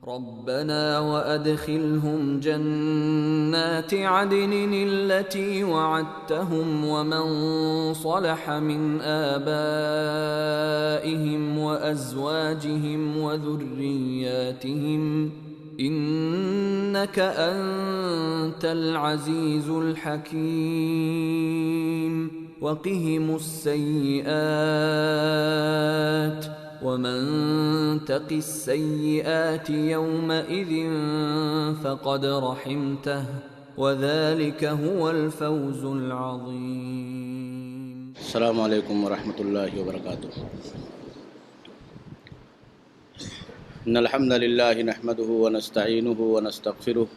ربنا وأدخلهم جنات عدن التي وعدتهم ومن صلح من آبائهم وأزواجهم وذرياتهم إنك أنت العزيز الحكيم وقهم السيئات ومن تق السيئات يومئذ فقد رحمته وذلك هو الفوز العظيم. السلام علیکم ورحمۃ اللہ وبرکاتہ. ان الحمد للہ نحمده ونستعینه ونستغفره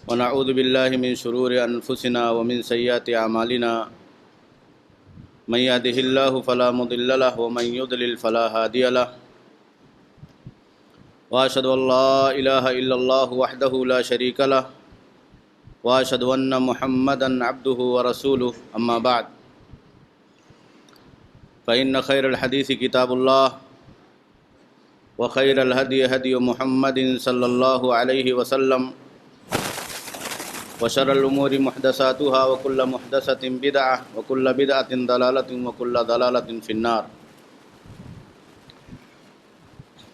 ونعوذ باللہ من شرور انفسنا ومن سیئات اعمالنا من يهده الله فلا مضل له ومن يضلل فلا هادي له واشهد ان لا اله الا الله وحده لا شريك له واشهد ان محمدا عبده ورسوله اما بعد فان خير الحديث كتاب الله وخير الهدي هدي محمد صلى الله عليه وسلم وشر الأمور محدثاتها وكل محدثة بدعة وكل بدعة ضلالة وكل ضلالة في النار.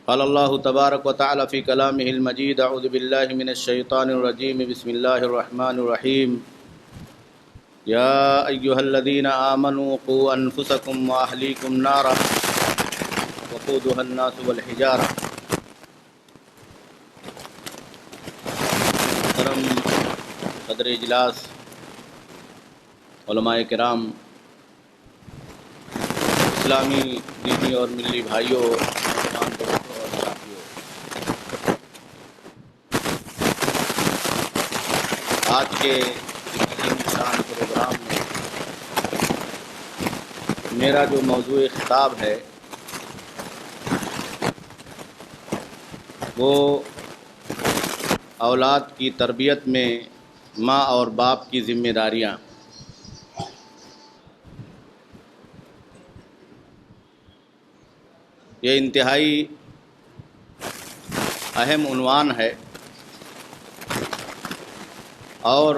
قال الله تبارك وتعالى في كلامه المجيد: أعوذ بالله من الشيطان الرجيم بسم الله الرحمن الرحيم. يا أيها الذين آمنوا قوا أنفسكم وأهليكم نارا وقودها الناس والحجارة. صدر اجلاس، علماء کرام، اسلامی دینی اور ملی بھائیوں، تمام دوستوں اور ساتھیوں، آج کے انسان پروگرام میں میرا جو موضوع خطاب ہے وہ اولاد کی تربیت میں ماں اور باپ کی ذمہ داریاں. یہ انتہائی اہم عنوان ہے اور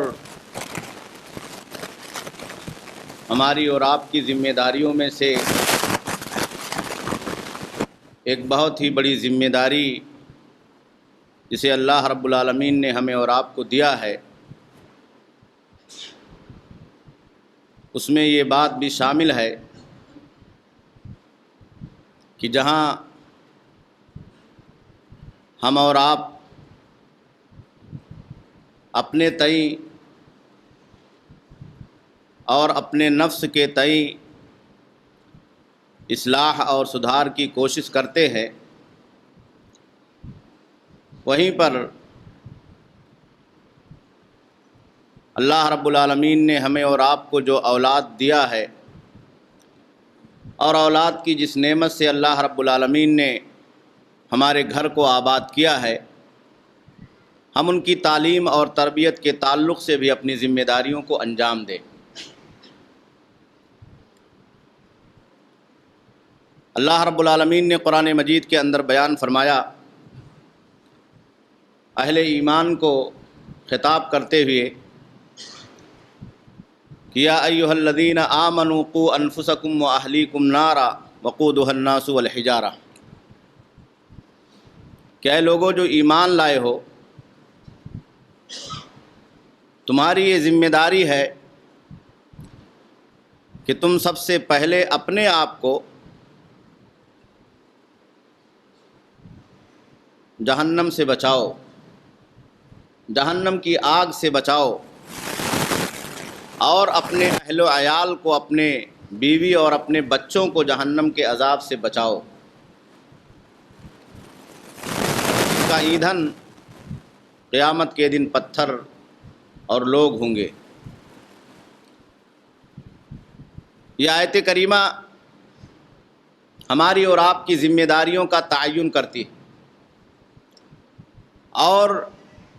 ہماری اور آپ کی ذمہ داریوں میں سے ایک بہت ہی بڑی ذمہ داری جسے اللہ رب العالمین نے ہمیں اور آپ کو دیا ہے، اس میں یہ بات بھی شامل ہے کہ جہاں ہم اور آپ اپنے تئیں اور اپنے نفس کے تئیں اصلاح اور سدھار کی کوشش کرتے ہیں، وہیں پر اللہ رب العالمین نے ہمیں اور آپ کو جو اولاد دیا ہے اور اولاد کی جس نعمت سے اللہ رب العالمین نے ہمارے گھر کو آباد کیا ہے، ہم ان کی تعلیم اور تربیت کے تعلق سے بھی اپنی ذمہ داریوں کو انجام دیں. اللہ رب العالمین نے قرآن مجید کے اندر بیان فرمایا، اہل ایمان کو خطاب کرتے ہوئے کہ یا ایھا الذین آمنوا قوا انفسکم واہلیکم نارا وقودھا الناس والحجارہ، کہ اے لوگو جو ایمان لائے ہو، تمہاری یہ ذمہ داری ہے کہ تم سب سے پہلے اپنے آپ کو جہنم سے بچاؤ، جہنم کی آگ سے بچاؤ، اور اپنے اہل و عیال کو، اپنے بیوی اور اپنے بچوں کو جہنم کے عذاب سے بچاؤ. اس کا ایندھن قیامت کے دن پتھر اور لوگ ہوں گے. یہ آیت کریمہ ہماری اور آپ کی ذمہ داریوں کا تعین کرتی ہے، اور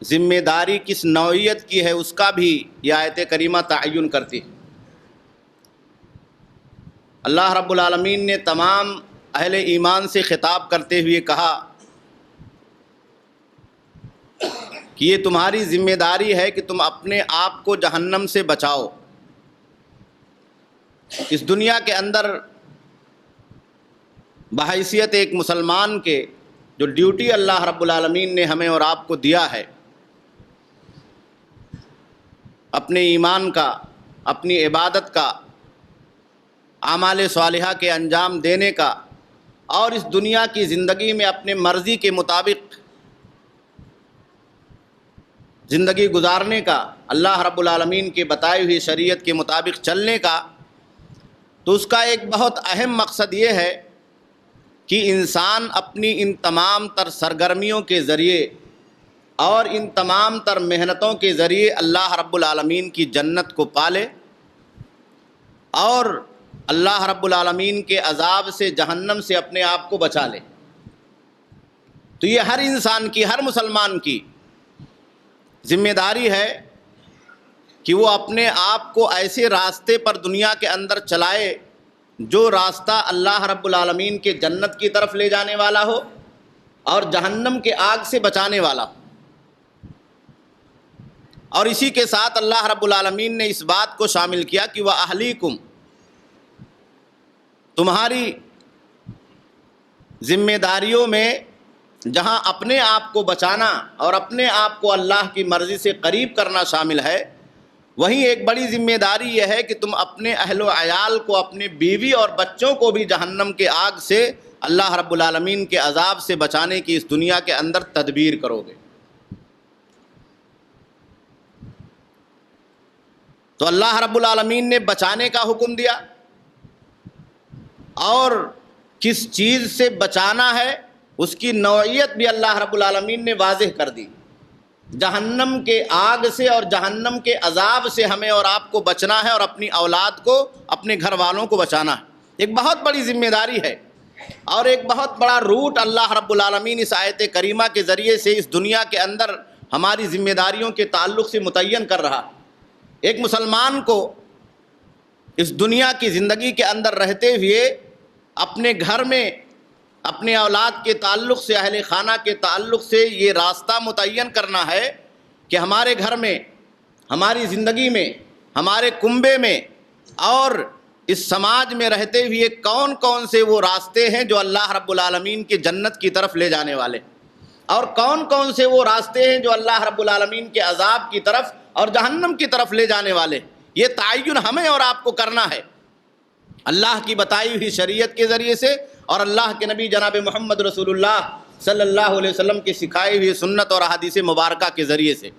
ذمہ داری کس نوعیت کی ہے اس کا بھی یہ آیت کریمہ تعین کرتی ہے. اللہ رب العالمین نے تمام اہل ایمان سے خطاب کرتے ہوئے کہا کہ یہ تمہاری ذمہ داری ہے کہ تم اپنے آپ کو جہنم سے بچاؤ۔ اس دنیا کے اندر بحیثیت ایک مسلمان کے جو ڈیوٹی اللہ رب العالمین نے ہمیں اور آپ کو دیا ہے، اپنے ایمان کا، اپنی عبادت کا، اعمال صالحہ کے انجام دینے کا، اور اس دنیا کی زندگی میں اپنے مرضی کے مطابق زندگی گزارنے کا، اللہ رب العالمین کے بتائی ہوئی شریعت کے مطابق چلنے کا، تو اس کا ایک بہت اہم مقصد یہ ہے کہ انسان اپنی ان تمام تر سرگرمیوں کے ذریعے اور ان تمام تر محنتوں کے ذریعے اللہ رب العالمین کی جنت کو پالے اور اللہ رب العالمین کے عذاب سے، جہنم سے اپنے آپ کو بچا لے۔ تو یہ ہر انسان کی، ہر مسلمان کی ذمہ داری ہے کہ وہ اپنے آپ کو ایسے راستے پر دنیا کے اندر چلائے جو راستہ اللہ رب العالمین کے جنت کی طرف لے جانے والا ہو اور جہنم کے آگ سے بچانے والا ہو۔ اور اسی کے ساتھ اللہ رب العالمین نے اس بات کو شامل کیا کہ وَأَهْلِيكُمْ، تمہاری ذمہ داریوں میں جہاں اپنے آپ کو بچانا اور اپنے آپ کو اللہ کی مرضی سے قریب کرنا شامل ہے، وہیں ایک بڑی ذمہ داری یہ ہے کہ تم اپنے اہل و عیال کو، اپنے بیوی اور بچوں کو بھی جہنم کے آگ سے، اللہ رب العالمین کے عذاب سے بچانے کی اس دنیا کے اندر تدبیر کرو گے۔ تو اللہ رب العالمین نے بچانے کا حکم دیا، اور کس چیز سے بچانا ہے اس کی نوعیت بھی اللہ رب العالمین نے واضح کر دی۔ جہنم کے آگ سے اور جہنم کے عذاب سے ہمیں اور آپ کو بچنا ہے، اور اپنی اولاد کو، اپنے گھر والوں کو بچانا ہے۔ ایک بہت بڑی ذمہ داری ہے اور ایک بہت بڑا روٹ اللہ رب العالمین اس آیت کریمہ کے ذریعے سے اس دنیا کے اندر ہماری ذمہ داریوں کے تعلق سے متعین کر رہا۔ ایک مسلمان کو اس دنیا کی زندگی کے اندر رہتے ہوئے اپنے گھر میں، اپنے اولاد کے تعلق سے، اہل خانہ کے تعلق سے یہ راستہ متعین کرنا ہے کہ ہمارے گھر میں، ہماری زندگی میں، ہمارے کنبے میں اور اس سماج میں رہتے ہوئے کون کون سے وہ راستے ہیں جو اللہ رب العالمین کی جنت کی طرف لے جانے والے، اور کون کون سے وہ راستے ہیں جو اللہ رب العالمین کے عذاب کی طرف اور جہنم کی طرف لے جانے والے۔ یہ تعین ہمیں اور آپ کو کرنا ہے اللہ کی بتائی ہوئی شریعت کے ذریعے سے اور اللہ کے نبی جناب محمد رسول اللہ صلی اللہ علیہ وسلم کی سکھائی ہوئی سنت اور احادیث مبارکہ کے ذریعے سے۔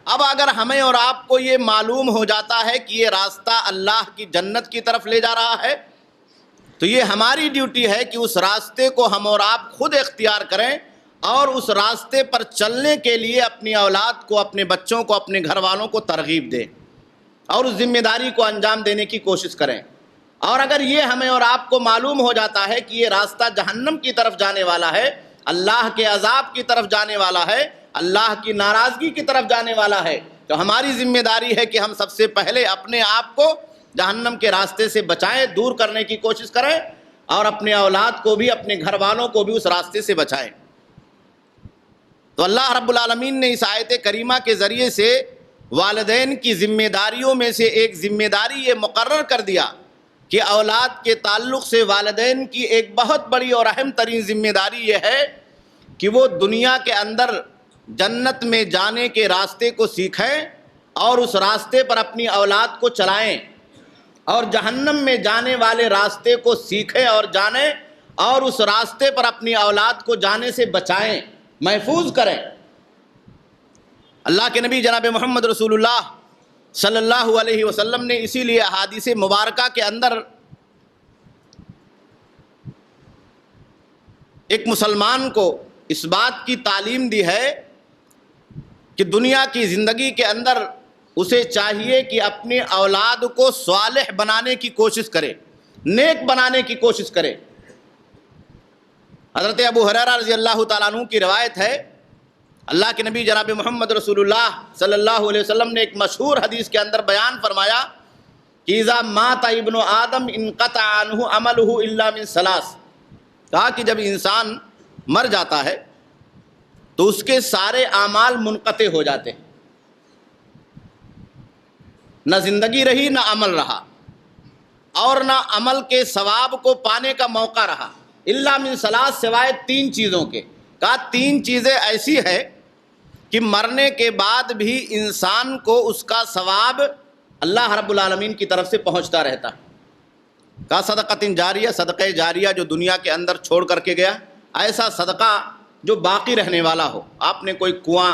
اب اگر ہمیں اور آپ کو یہ معلوم ہو جاتا ہے کہ یہ راستہ اللہ کی جنت کی طرف لے جا رہا ہے، تو یہ ہماری ڈیوٹی ہے کہ اس راستے کو ہم اور آپ خود اختیار کریں اور اس راستے پر چلنے کے لیے اپنی اولاد کو، اپنے بچوں کو، اپنے گھر والوں کو ترغیب دیں اور اس ذمہ داری کو انجام دینے کی کوشش کریں۔ اور اگر یہ ہمیں اور آپ کو معلوم ہو جاتا ہے کہ یہ راستہ جہنم کی طرف جانے والا ہے، اللہ کے عذاب کی طرف جانے والا ہے، اللہ کی ناراضگی کی طرف جانے والا ہے، تو ہماری ذمہ داری ہے کہ ہم سب سے پہلے اپنے آپ کو جہنم کے راستے سے بچائیں، دور کرنے کی کوشش کریں، اور اپنے اولاد کو بھی، اپنے گھر والوں کو بھی اس راستے سے بچائیں۔ تو اللہ رب العالمین نے اس آیت کریمہ کے ذریعے سے والدین کی ذمہ داریوں میں سے ایک ذمہ داری یہ مقرر کر دیا کہ اولاد کے تعلق سے والدین کی ایک بہت بڑی اور اہم ترین ذمہ داری یہ ہے کہ وہ دنیا کے اندر جنت میں جانے کے راستے کو سیکھیں اور اس راستے پر اپنی اولاد کو چلائیں، اور جہنم میں جانے والے راستے کو سیکھیں اور جانیں، اور اس راستے پر اپنی اولاد کو جانے سے بچائیں، محفوظ کریں۔ اللہ کے نبی جناب محمد رسول اللہ صلی اللہ علیہ وسلم نے اسی لیے احادیث مبارکہ کے اندر ایک مسلمان کو اس بات کی تعلیم دی ہے کہ دنیا کی زندگی کے اندر اسے چاہیے کہ اپنی اولاد کو صالح بنانے کی کوشش کرے، نیک بنانے کی کوشش کرے۔ حضرت ابو ہریرہ رضی اللہ تعالیٰ عنہ کی روایت ہے، اللہ کے نبی جناب محمد رسول اللہ صلی اللہ علیہ وسلم نے ایک مشہور حدیث کے اندر بیان فرمایا کہ اذا مات ابن آدم انقطع عنہ عملہ الا من ثلاث، کہا کہ جب انسان مر جاتا ہے تو اس کے سارے اعمال منقطع ہو جاتے ہیں، نہ زندگی رہی نہ عمل رہا، اور نہ عمل کے ثواب کو پانے کا موقع رہا، الا من ثلاث، سوائے 3 چیزوں کے۔ کہا 3 چیزیں ایسی ہے کہ مرنے کے بعد بھی انسان کو اس کا ثواب اللہ رب العالمین کی طرف سے پہنچتا رہتا ہے۔ کہا صدقۃ جاریہ، صدقہ جاریہ جو دنیا کے اندر چھوڑ کر کے گیا، ایسا صدقہ جو باقی رہنے والا ہو۔ آپ نے کوئی کنواں،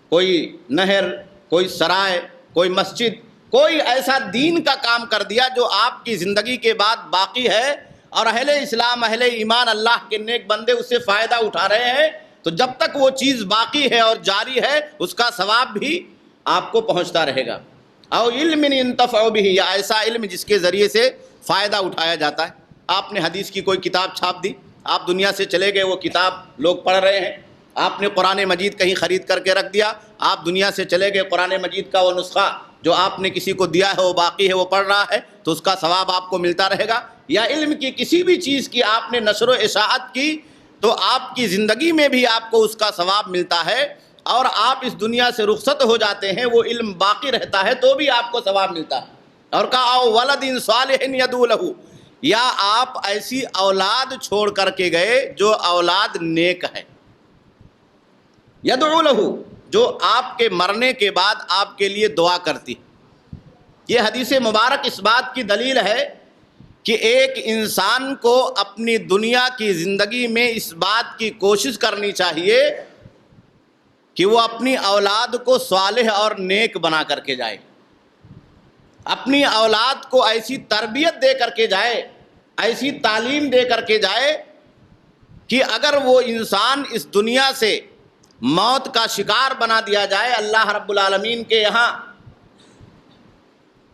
کوئی نہر، کوئی سرائے، کوئی مسجد، کوئی ایسا دین کا کام کر دیا جو آپ کی زندگی کے بعد باقی ہے، اور اہل اسلام، اہل ایمان، اللہ کے نیک بندے اس سے فائدہ اٹھا رہے ہیں، تو جب تک وہ چیز باقی ہے اور جاری ہے اس کا ثواب بھی آپ کو پہنچتا رہے گا۔ او علم ينتفع به، یا ایسا علم جس کے ذریعے سے فائدہ اٹھایا جاتا ہے۔ آپ نے حدیث کی کوئی کتاب چھاپ دی، آپ دنیا سے چلے گئے، وہ کتاب لوگ پڑھ رہے ہیں۔ آپ نے قرآن مجید کہیں خرید کر کے رکھ دیا، آپ دنیا سے چلے گئے، قرآن مجید کا وہ نسخہ جو آپ نے کسی کو دیا ہے وہ باقی ہے، وہ پڑھ رہا ہے، تو اس کا ثواب آپ کو ملتا رہے گا۔ یا علم کی کسی بھی چیز کی آپ نے نشر و اشاعت کی تو آپ کی زندگی میں بھی آپ کو اس کا ثواب ملتا ہے، اور آپ اس دنیا سے رخصت ہو جاتے ہیں، وہ علم باقی رہتا ہے تو بھی آپ کو ثواب ملتا ہے۔ اور کہا او ولد صالح یدعو لہ، یا آپ ایسی اولاد چھوڑ کر کے گئے جو اولاد نیک ہے، یدعو لہ، جو آپ کے مرنے کے بعد آپ کے لیے دعا کرتی۔ یہ حدیث مبارک اس بات کی دلیل ہے کہ ایک انسان کو اپنی دنیا کی زندگی میں اس بات کی کوشش کرنی چاہیے کہ وہ اپنی اولاد کو صالح اور نیک بنا کر کے جائے، اپنی اولاد کو ایسی تربیت دے کر کے جائے، ایسی تعلیم دے کر کے جائے کہ اگر وہ انسان اس دنیا سے موت کا شکار بنا دیا جائے، اللہ رب العالمین کے یہاں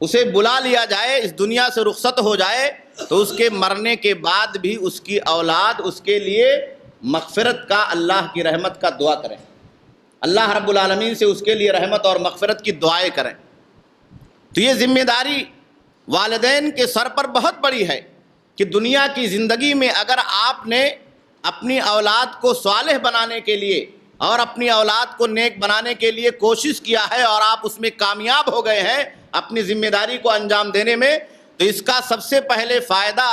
اسے بلا لیا جائے، اس دنیا سے رخصت ہو جائے، تو اس کے مرنے کے بعد بھی اس کی اولاد اس کے لیے مغفرت کا، اللہ کی رحمت کا دعا کریں، اللہ رب العالمین سے اس کے لیے رحمت اور مغفرت کی دعائیں کریں۔ تو یہ ذمہ داری والدین کے سر پر بہت بڑی ہے کہ دنیا کی زندگی میں اگر آپ نے اپنی اولاد کو صالح بنانے کے لیے اور اپنی اولاد کو نیک بنانے کے لیے کوشش کیا ہے اور آپ اس میں کامیاب ہو گئے ہیں اپنی ذمہ داری کو انجام دینے میں، تو اس کا سب سے پہلے فائدہ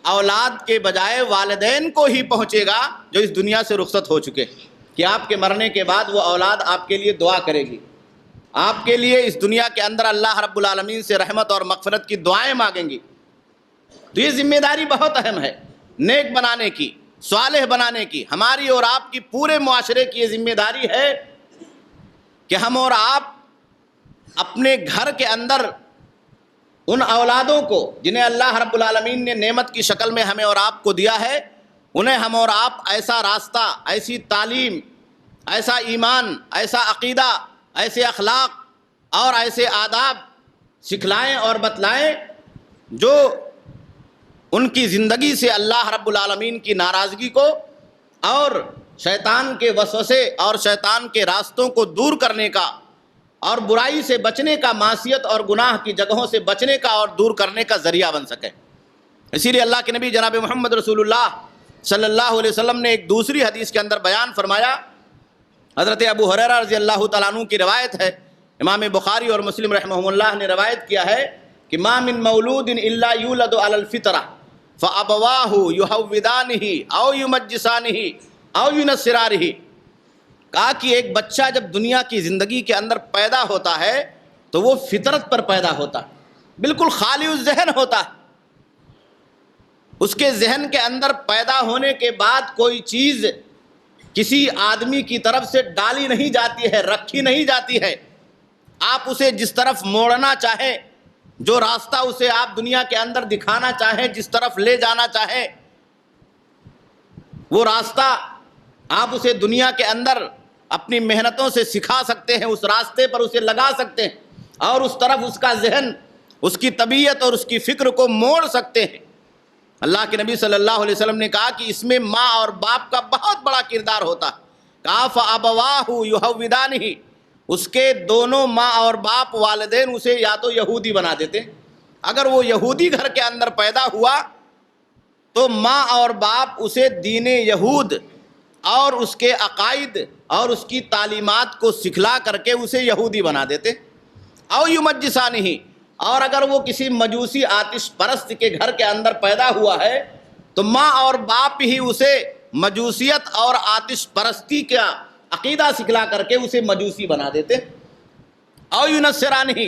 اولاد کے بجائے والدین کو ہی پہنچے گا جو اس دنیا سے رخصت ہو چکے، کہ آپ کے مرنے کے بعد وہ اولاد آپ کے لیے دعا کرے گی، آپ کے لیے اس دنیا کے اندر اللہ رب العالمین سے رحمت اور مغفرت کی دعائیں مانگیں گی۔ تو یہ ذمہ داری بہت اہم ہے، نیک بنانے کی، صالح بنانے کی۔ ہماری اور آپ کی، پورے معاشرے کی یہ ذمہ داری ہے کہ ہم اور آپ اپنے گھر کے اندر ان اولادوں کو جنہیں اللہ رب العالمین نے نعمت کی شکل میں ہمیں اور آپ کو دیا ہے، انہیں ہم اور آپ ایسا راستہ، ایسی تعلیم، ایسا ایمان، ایسا عقیدہ، ایسے اخلاق اور ایسے آداب سکھلائیں اور بتلائیں جو ان کی زندگی سے اللہ رب العالمین کی ناراضگی کو اور شیطان کے وسوسے اور شیطان کے راستوں کو دور کرنے کا اور برائی سے بچنے کا، معصیت اور گناہ کی جگہوں سے بچنے کا اور دور کرنے کا ذریعہ بن سکے۔ اسی لیے اللہ کے نبی جناب محمد رسول اللہ صلی اللہ علیہ وسلم نے ایک دوسری حدیث کے اندر بیان فرمایا، حضرت ابو ہریرہ رضی اللہ تعالیٰ عنہ کی روایت ہے، امام بخاری اور مسلم رحمہم اللہ نے روایت کیا ہے کہ ما من مولود الا یولد علی الفطرہ فابواہ یحودانہ او یمجسانہ او ینصرانہ۔ کہا کہ ایک بچہ جب دنیا کی زندگی کے اندر پیدا ہوتا ہے تو وہ فطرت پر پیدا ہوتا ہے، بالکل خالی الذہن ہوتا ہے، اس کے ذہن کے اندر پیدا ہونے کے بعد کوئی چیز کسی آدمی کی طرف سے ڈالی نہیں جاتی ہے، رکھی نہیں جاتی ہے، آپ اسے جس طرف موڑنا چاہیں، جو راستہ اسے آپ دنیا کے اندر دکھانا چاہیں، جس طرف لے جانا چاہیں، وہ راستہ آپ اسے دنیا کے اندر اپنی محنتوں سے سکھا سکتے ہیں، اس راستے پر اسے لگا سکتے ہیں اور اس طرف اس کا ذہن، اس کی طبیعت اور اس کی فکر کو موڑ سکتے ہیں۔ اللہ کے نبی صلی اللہ علیہ وسلم نے کہا کہ اس میں ماں اور باپ کا بہت بڑا کردار ہوتا ہے۔ کہا فَأَبَوَاهُ يُحَوِّدَانِهِ، اس کے دونوں ماں اور باپ، والدین اسے یا تو یہودی بنا دیتے، اگر وہ یہودی گھر کے اندر پیدا ہوا تو ماں اور باپ اسے دین یہود اور اس کے عقائد اور اس کی تعلیمات کو سکھلا کر کے اسے یہودی بنا دیتے. او یمجسانہ، اور اگر وہ کسی مجوسی آتش پرست کے گھر کے اندر پیدا ہوا ہے تو ماں اور باپ ہی اسے مجوسیت اور آتش پرستی کا عقیدہ سکھلا کر کے اسے مجوسی بنا دیتے. او ینصرانہ،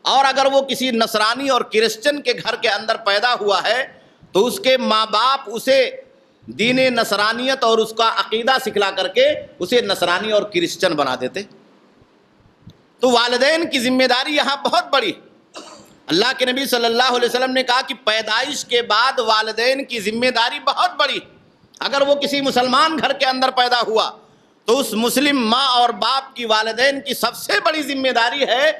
اور اگر وہ کسی نصرانی اور کرسچن کے گھر کے اندر پیدا ہوا ہے تو اس کے ماں باپ اسے دین نصرانیت اور اس کا عقیدہ سکھلا کر کے اسے نصرانی اور کرسچن بنا دیتے. تو والدین کی ذمہ داری یہاں بہت بڑی. اللہ کے نبی صلی اللہ علیہ وسلم نے کہا کہ پیدائش کے بعد والدین کی ذمہ داری بہت بڑی. اگر وہ کسی مسلمان گھر کے اندر پیدا ہوا تو اس مسلم ماں اور باپ کی، والدین کی سب سے بڑی ذمہ داری ہے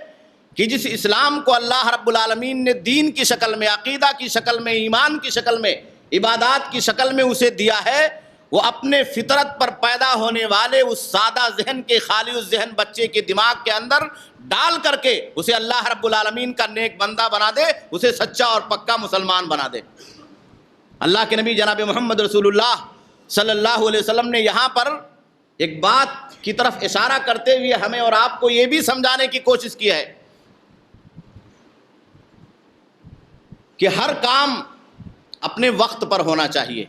کہ جس اسلام کو اللہ رب العالمین نے دین کی شکل میں، عقیدہ کی شکل میں، ایمان کی شکل میں، عبادات کی شکل میں اسے دیا ہے، وہ اپنے فطرت پر پیدا ہونے والے اس سادہ ذہن کے، خالی اس ذہن بچے کے دماغ کے اندر ڈال کر کے اسے اللہ رب العالمین کا نیک بندہ بنا دے، اسے سچا اور پکا مسلمان بنا دے. اللہ کے نبی جناب محمد رسول اللہ صلی اللہ علیہ وسلم نے یہاں پر ایک بات کی طرف اشارہ کرتے ہوئے ہمیں اور آپ کو یہ بھی سمجھانے کی کوشش کی ہے کہ ہر کام اپنے وقت پر ہونا چاہیے.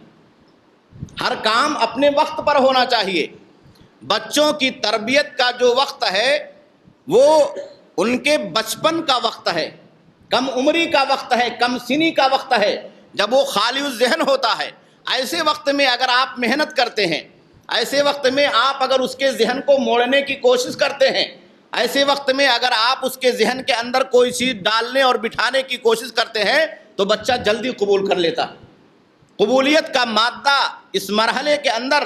ہر کام اپنے وقت پر ہونا چاہیے. بچوں کی تربیت کا جو وقت ہے وہ ان کے بچپن کا وقت ہے، کم عمری کا وقت ہے، کم سنی کا وقت ہے، جب وہ خالی الذہن ہوتا ہے. ایسے وقت میں اگر آپ محنت کرتے ہیں، ایسے وقت میں آپ اگر اس کے ذہن کو موڑنے کی کوشش کرتے ہیں، ایسے وقت میں اگر آپ اس کے ذہن کے اندر کوئی چیز ڈالنے اور بٹھانے کی کوشش کرتے ہیں تو بچہ جلدی قبول کر لیتا. قبولیت کا مادہ اس مرحلے کے اندر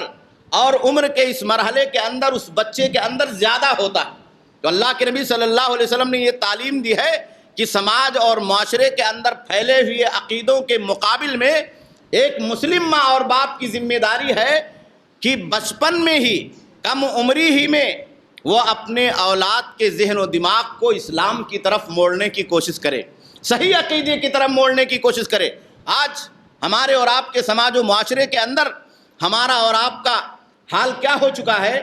اور عمر کے اس مرحلے کے اندر اس بچے کے اندر زیادہ ہوتا ہے. تو اللہ کے نبی صلی اللہ علیہ وسلم نے یہ تعلیم دی ہے کہ سماج اور معاشرے کے اندر پھیلے ہوئے عقیدوں کے مقابل میں ایک مسلم ماں اور باپ کی ذمہ داری ہے کہ بچپن میں ہی، کم عمری ہی میں وہ اپنے اولاد کے ذہن و دماغ کو اسلام کی طرف موڑنے کی کوشش کرے، صحیح عقیدے کی طرف موڑنے کی کوشش کرے. آج ہمارے اور آپ کے سماج و معاشرے کے اندر ہمارا اور آپ کا حال کیا ہو چکا ہے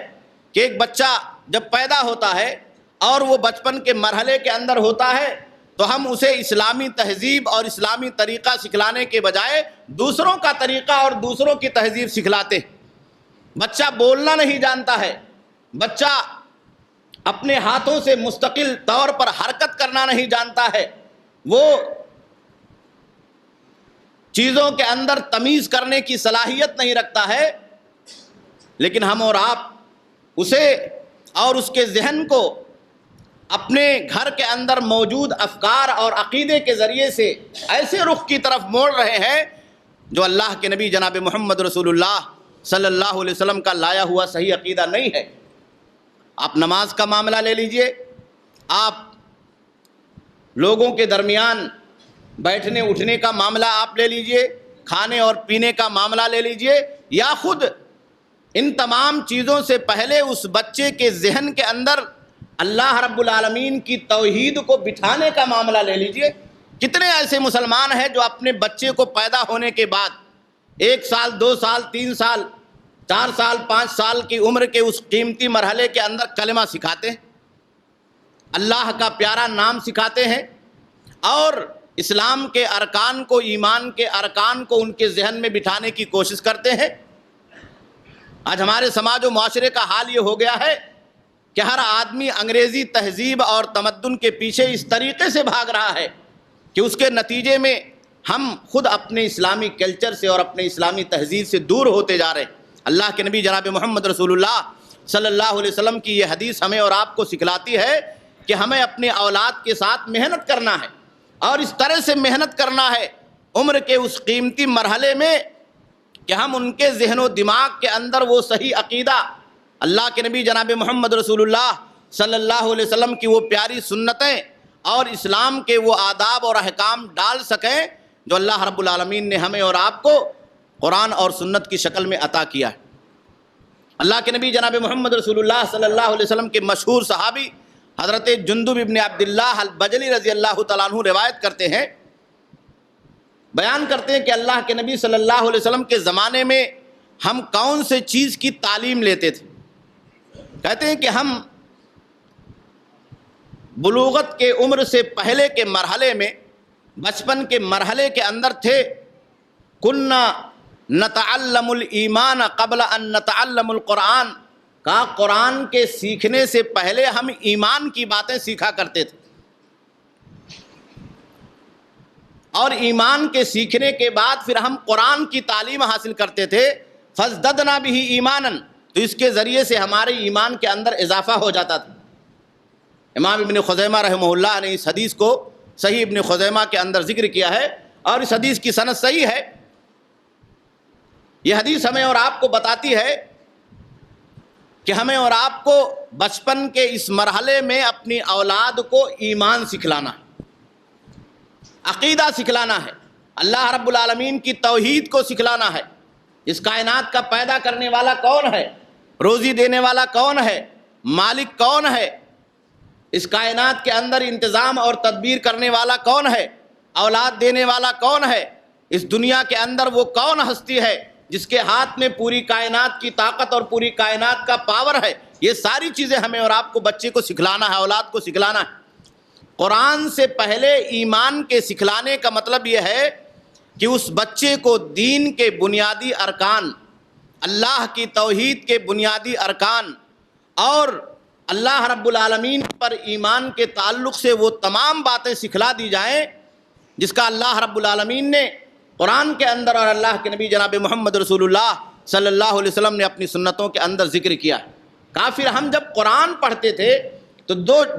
کہ ایک بچہ جب پیدا ہوتا ہے اور وہ بچپن کے مرحلے کے اندر ہوتا ہے تو ہم اسے اسلامی تہذیب اور اسلامی طریقہ سکھلانے کے بجائے دوسروں کا طریقہ اور دوسروں کی تہذیب سکھلاتے. بچہ بولنا نہیں جانتا ہے، بچہ اپنے ہاتھوں سے مستقل طور پر حرکت کرنا نہیں جانتا ہے، وہ چیزوں کے اندر تمیز کرنے کی صلاحیت نہیں رکھتا ہے. لیکن ہم اور آپ اسے اور اس کے ذہن کو اپنے گھر کے اندر موجود افکار اور عقیدے کے ذریعے سے ایسے رخ کی طرف موڑ رہے ہیں جو اللہ کے نبی جناب محمد رسول اللہ صلی اللہ علیہ وسلم کا لایا ہوا صحیح عقیدہ نہیں ہے. آپ نماز کا معاملہ لے لیجئے، آپ لوگوں کے درمیان بیٹھنے اٹھنے کا معاملہ آپ لے لیجئے، کھانے اور پینے کا معاملہ لے لیجئے، یا خود ان تمام چیزوں سے پہلے اس بچے کے ذہن کے اندر اللہ رب العالمین کی توحید کو بٹھانے کا معاملہ لے لیجئے. کتنے ایسے مسلمان ہیں جو اپنے بچے کو پیدا ہونے کے بعد 1 سال 2 سال 3 سال 4 سال 5 سال کی عمر کے اس قیمتی مرحلے کے اندر کلمہ سکھاتے ہیں، اللہ کا پیارا نام سکھاتے ہیں، اور اسلام کے ارکان کو، ایمان کے ارکان کو ان کے ذہن میں بٹھانے کی کوشش کرتے ہیں. آج ہمارے سماج و معاشرے کا حال یہ ہو گیا ہے کہ ہر آدمی انگریزی تہذیب اور تمدن کے پیچھے اس طریقے سے بھاگ رہا ہے کہ اس کے نتیجے میں ہم خود اپنے اسلامی کلچر سے اور اپنے اسلامی تہذیب سے دور ہوتے جا رہے ہیں. اللہ کے نبی جناب محمد رسول اللہ صلی اللہ علیہ وسلم کی یہ حدیث ہمیں اور آپ کو سکھلاتی ہے کہ ہمیں اپنے اولاد کے ساتھ محنت کرنا ہے، اور اس طرح سے محنت کرنا ہے عمر کے اس قیمتی مرحلے میں کہ ہم ان کے ذہن و دماغ کے اندر وہ صحیح عقیدہ، اللہ کے نبی جناب محمد رسول اللہ صلی اللہ علیہ وسلم کی وہ پیاری سنتیں اور اسلام کے وہ آداب اور احکام ڈال سکیں جو اللہ رب العالمین نے ہمیں اور آپ کو قرآن اور سنت کی شکل میں عطا کیا ہے. اللہ کے نبی جناب محمد رسول اللہ صلی اللہ علیہ وسلم کے مشہور صحابی حضرت جندب ابن عبداللہ البجلی رضی اللہ تعالیٰ عنہ روایت کرتے ہیں، بیان کرتے ہیں کہ اللہ کے نبی صلی اللہ علیہ وسلم کے زمانے میں ہم کون سے چیز کی تعلیم لیتے تھے؟ کہتے ہیں کہ ہم بلوغت کے عمر سے پہلے کے مرحلے میں، بچپن کے مرحلے کے اندر تھے، کننا نتعلم الایمان قبل ان نتعلم القرآن، کہا قرآن کے سیکھنے سے پہلے ہم ایمان کی باتیں سیکھا کرتے تھے، اور ایمان کے سیکھنے کے بعد پھر ہم قرآن کی تعلیم حاصل کرتے تھے، فازددنا بہ ایمانا، تو اس کے ذریعے سے ہمارے ایمان کے اندر اضافہ ہو جاتا تھا۔ امام ابن خزیمہ رحمہ اللہ نے اس حدیث کو صحیح ابن خزیمہ کے اندر ذکر کیا ہے، اور اس حدیث کی سند صحیح ہے۔ یہ حدیث ہمیں اور آپ کو بتاتی ہے کہ ہمیں اور آپ کو بچپن کے اس مرحلے میں اپنی اولاد کو ایمان سکھلانا ہے، عقیدہ سکھلانا ہے، اللہ رب العالمین کی توحید کو سکھلانا ہے۔ اس کائنات کا پیدا کرنے والا کون ہے؟ روزی دینے والا کون ہے؟ مالک کون ہے؟ اس کائنات کے اندر انتظام اور تدبیر کرنے والا کون ہے؟ اولاد دینے والا کون ہے؟ اس دنیا کے اندر وہ کون ہستی ہے جس کے ہاتھ میں پوری کائنات کی طاقت اور پوری کائنات کا پاور ہے؟ یہ ساری چیزیں ہمیں اور آپ کو بچے کو سکھلانا ہے، اولاد کو سکھلانا ہے۔ قرآن سے پہلے ایمان کے سکھلانے کا مطلب یہ ہے کہ اس بچے کو دین کے بنیادی ارکان، اللہ کی توحید کے بنیادی ارکان اور اللہ رب العالمین پر ایمان کے تعلق سے وہ تمام باتیں سکھلا دی جائیں جس کا اللہ رب العالمین نے قرآن کے اندر اور اللہ کے نبی جناب محمد رسول اللہ صلی اللہ علیہ وسلم نے اپنی سنتوں کے اندر ذکر کیا ہے۔ کافر ہم جب قرآن پڑھتے تھے تو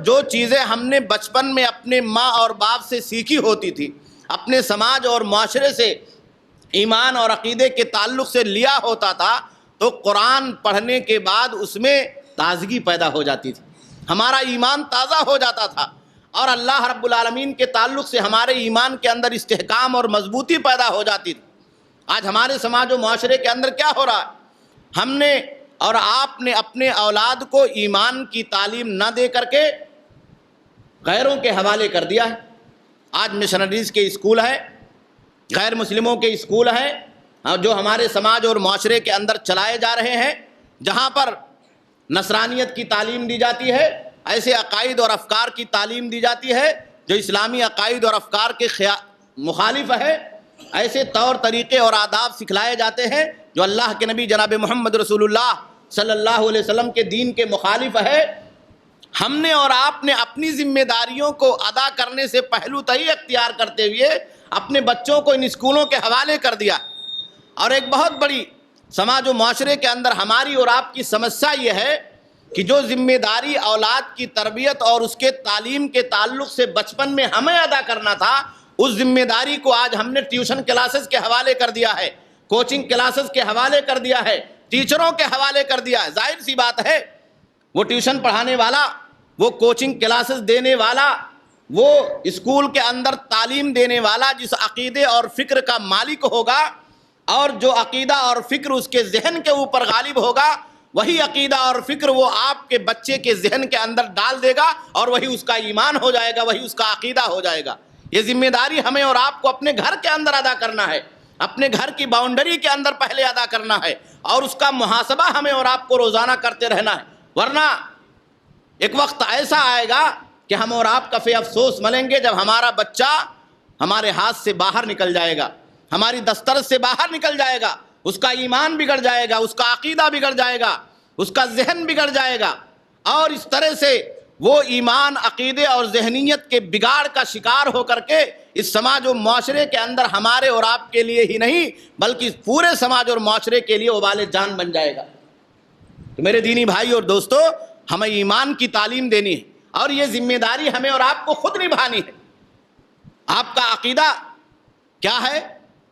جو چیزیں ہم نے بچپن میں اپنے ماں اور باپ سے سیکھی ہوتی تھی، اپنے سماج اور معاشرے سے ایمان اور عقیدے کے تعلق سے لیا ہوتا تھا، تو قرآن پڑھنے کے بعد اس میں تازگی پیدا ہو جاتی تھی، ہمارا ایمان تازہ ہو جاتا تھا، اور اللہ رب العالمین کے تعلق سے ہمارے ایمان کے اندر استحکام اور مضبوطی پیدا ہو جاتی تھی۔ آج ہمارے سماج و معاشرے کے اندر کیا ہو رہا ہے؟ ہم نے اور آپ نے اپنے اولاد کو ایمان کی تعلیم نہ دے کر کے غیروں کے حوالے کر دیا ہے۔ آج مشنریز کے اسکول ہیں، غیر مسلموں کے اسکول ہیں جو ہمارے سماج اور معاشرے کے اندر چلائے جا رہے ہیں، جہاں پر نصرانیت کی تعلیم دی جاتی ہے، ایسے عقائد اور افکار کی تعلیم دی جاتی ہے جو اسلامی عقائد اور افکار کے مخالف ہے، ایسے طور طریقے اور آداب سکھلائے جاتے ہیں جو اللہ کے نبی جناب محمد رسول اللہ صلی اللہ علیہ وسلم کے دین کے مخالف ہے۔ ہم نے اور آپ نے اپنی ذمہ داریوں کو ادا کرنے سے پہلو تہی اختیار کرتے ہوئے اپنے بچوں کو ان اسکولوں کے حوالے کر دیا، اور ایک بہت بڑی سماج و معاشرے کے اندر ہماری اور آپ کی سمسیا یہ ہے کہ جو ذمہ داری اولاد کی تربیت اور اس کے تعلیم کے تعلق سے بچپن میں ہمیں ادا کرنا تھا، اس ذمہ داری کو آج ہم نے ٹیوشن کلاسز کے حوالے کر دیا ہے، کوچنگ کلاسز کے حوالے کر دیا ہے، ٹیچروں کے حوالے کر دیا ہے۔ ظاہر سی بات ہے، وہ ٹیوشن پڑھانے والا، وہ کوچنگ کلاسز دینے والا، وہ اسکول کے اندر تعلیم دینے والا جس عقیدے اور فکر کا مالک ہوگا، اور جو عقیدہ اور فکر اس کے ذہن کے اوپر غالب ہوگا، وہی عقیدہ اور فکر وہ آپ کے بچے کے ذہن کے اندر ڈال دے گا، اور وہی اس کا ایمان ہو جائے گا، وہی اس کا عقیدہ ہو جائے گا۔ یہ ذمہ داری ہمیں اور آپ کو اپنے گھر کے اندر ادا کرنا ہے، اپنے گھر کی باؤنڈری کے اندر پہلے ادا کرنا ہے، اور اس کا محاسبہ ہمیں اور آپ کو روزانہ کرتے رہنا ہے، ورنہ ایک وقت ایسا آئے گا کہ ہم اور آپ کفے افسوس ملیں گے جب ہمارا بچہ ہمارے ہاتھ سے باہر نکل جائے گا، ہماری دسترس سے باہر نکل جائے گا، اس کا ایمان بگڑ جائے گا، اس کا عقیدہ بگڑ جائے گا، اس کا ذہن بگڑ جائے گا، اور اس طرح سے وہ ایمان، عقیدے اور ذہنیت کے بگاڑ کا شکار ہو کر کے اس سماج و معاشرے کے اندر ہمارے اور آپ کے لیے ہی نہیں بلکہ پورے سماج اور معاشرے کے لیے وبال جان بن جائے گا۔ تو میرے دینی بھائی اور دوستو، ہمیں ایمان کی تعلیم دینی ہے، اور یہ ذمہ داری ہمیں اور آپ کو خود نبھانی ہے۔ آپ کا عقیدہ کیا ہے؟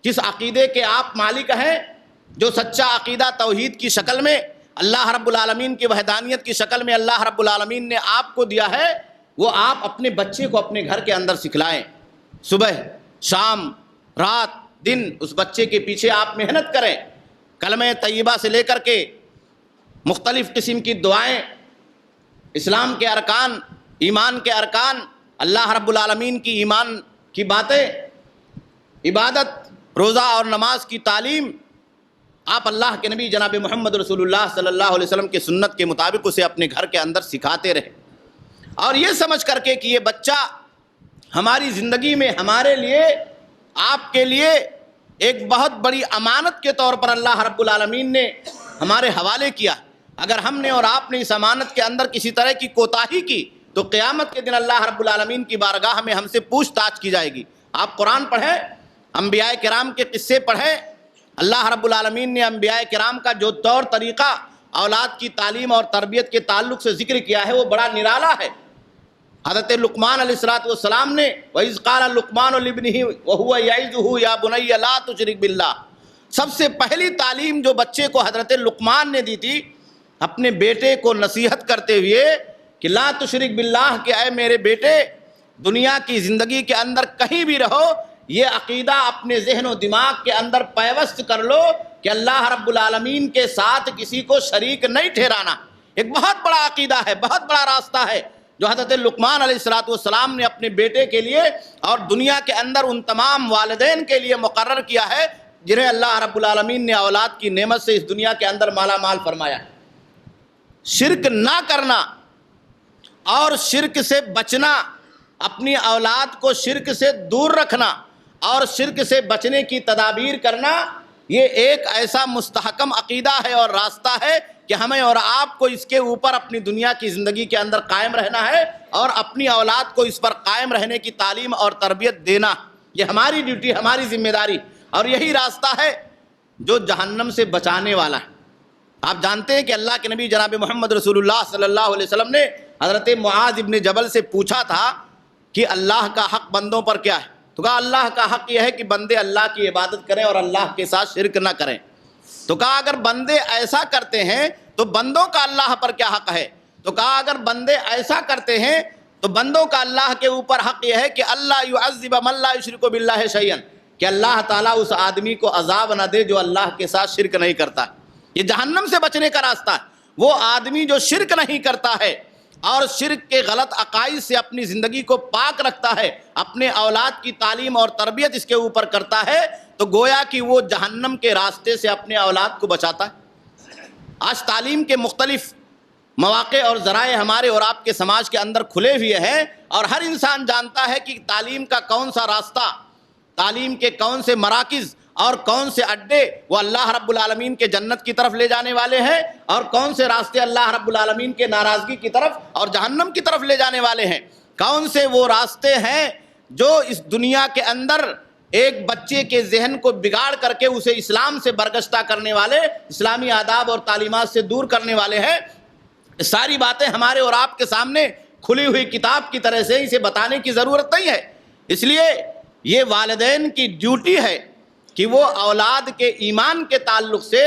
جس عقیدے کے آپ مالک ہیں، جو سچا عقیدہ توحید کی شکل میں، اللہ رب العالمین کی وحدانیت کی شکل میں اللہ رب العالمین نے آپ کو دیا ہے، وہ آپ اپنے بچے کو اپنے گھر کے اندر سکھلائیں۔ صبح، شام، رات، دن اس بچے کے پیچھے آپ محنت کریں، کلمہ طیبہ سے لے کر کے مختلف قسم کی دعائیں، اسلام کے ارکان، ایمان کے ارکان، اللہ رب العالمین کی ایمان کی باتیں، عبادت، روزہ اور نماز کی تعلیم، آپ اللہ کے نبی جناب محمد رسول اللہ صلی اللہ علیہ وسلم کی سنت کے مطابق اسے اپنے گھر کے اندر سکھاتے رہے، اور یہ سمجھ کر کے کہ یہ بچہ ہماری زندگی میں ہمارے لیے، آپ کے لیے ایک بہت بڑی امانت کے طور پر اللہ رب العالمین نے ہمارے حوالے کیا۔ اگر ہم نے اور آپ نے اس امانت کے اندر کسی طرح کی کوتاہی کی تو قیامت کے دن اللہ رب العالمین کی بارگاہ میں ہم سے پوچھ تاچھ کی جائے گی۔ آپ قرآن پڑھیں، انبیاء کرام کے قصے پڑھیں، اللہ رب العالمین نے انبیاء کرام کا جو طور طریقہ اولاد کی تعلیم اور تربیت کے تعلق سے ذکر کیا ہے وہ بڑا نرالا ہے۔ حضرت لقمان علیہ السلام نے وَإِذْ قَالَ لُقْمَانُ لِابْنِهِ وَهُوَ يَعِظُهُ يَا بُنَيَّ لَا تُشْرِكْ بِاللَّهِ، سب سے پہلی تعلیم جو بچے کو حضرت لقمان نے دی تھی اپنے بیٹے کو نصیحت کرتے ہوئے کہ لا تشرک باللہ، کہ اے میرے بیٹے دنیا کی زندگی کے اندر کہیں بھی رہو یہ عقیدہ اپنے ذہن و دماغ کے اندر پیوست کر لو کہ اللہ رب العالمین کے ساتھ کسی کو شریک نہیں ٹھہرانا۔ ایک بہت بڑا عقیدہ ہے، بہت بڑا راستہ ہے جو حضرت لقمان علیہ السلام نے اپنے بیٹے کے لیے اور دنیا کے اندر ان تمام والدین کے لیے مقرر کیا ہے جنہیں اللہ رب العالمین نے اولاد کی نعمت سے اس دنیا کے اندر مالا مال فرمایا ہے۔ شرک نہ کرنا اور شرک سے بچنا، اپنی اولاد کو شرک سے دور رکھنا اور شرک سے بچنے کی تدابیر کرنا، یہ ایک ایسا مستحکم عقیدہ ہے اور راستہ ہے کہ ہمیں اور آپ کو اس کے اوپر اپنی دنیا کی زندگی کے اندر قائم رہنا ہے اور اپنی اولاد کو اس پر قائم رہنے کی تعلیم اور تربیت دینا، یہ ہماری ڈیوٹی، ہماری ذمہ داری، اور یہی راستہ ہے جو جہنم سے بچانے والا ہے۔ آپ جانتے ہیں کہ اللہ کے نبی جناب محمد رسول اللہ صلی اللہ علیہ وسلم نے حضرت معاذ ابن جبل سے پوچھا تھا کہ اللہ کا حق بندوں پر کیا ہے؟ تو کہا اللہ کا حق یہ ہے کہ بندے اللہ کی عبادت کریں اور اللہ کے ساتھ شرک نہ کریں۔ تو کہا اگر بندے ایسا کرتے ہیں تو بندوں کا اللہ پر کیا حق ہے؟ تو کہا اگر بندے ایسا کرتے ہیں تو بندوں کا اللہ کے اوپر حق یہ ہے کہ اللہ یعذب من لا یشرک باللہ شیئا، کہ اللہ تعالیٰ اس آدمی کو عذاب نہ دے جو اللہ کے ساتھ شرک نہیں کرتا۔ یہ جہنم سے بچنے کا راستہ ہے۔ وہ آدمی جو شرک نہیں کرتا ہے اور شرک کے غلط عقائد سے اپنی زندگی کو پاک رکھتا ہے، اپنے اولاد کی تعلیم اور تربیت اس کے اوپر کرتا ہے، تو گویا کہ وہ جہنم کے راستے سے اپنے اولاد کو بچاتا ہے۔ آج تعلیم کے مختلف مواقع اور ذرائع ہمارے اور آپ کے سماج کے اندر کھلے ہوئے ہیں، اور ہر انسان جانتا ہے کہ تعلیم کا کون سا راستہ، تعلیم کے کون سے مراکز اور کون سے اڈے وہ اللہ رب العالمین کے جنت کی طرف لے جانے والے ہیں، اور کون سے راستے اللہ رب العالمین کے ناراضگی کی طرف اور جہنم کی طرف لے جانے والے ہیں۔ کون سے وہ راستے ہیں جو اس دنیا کے اندر ایک بچے کے ذہن کو بگاڑ کر کے اسے اسلام سے برگشتہ کرنے والے، اسلامی آداب اور تعلیمات سے دور کرنے والے ہیں۔ ساری باتیں ہمارے اور آپ کے سامنے کھلی ہوئی کتاب کی طرح سے اسے بتانے کی ضرورت نہیں ہے۔ اس لیے یہ والدین کی ڈیوٹی ہے کہ وہ اولاد کے ایمان کے تعلق سے،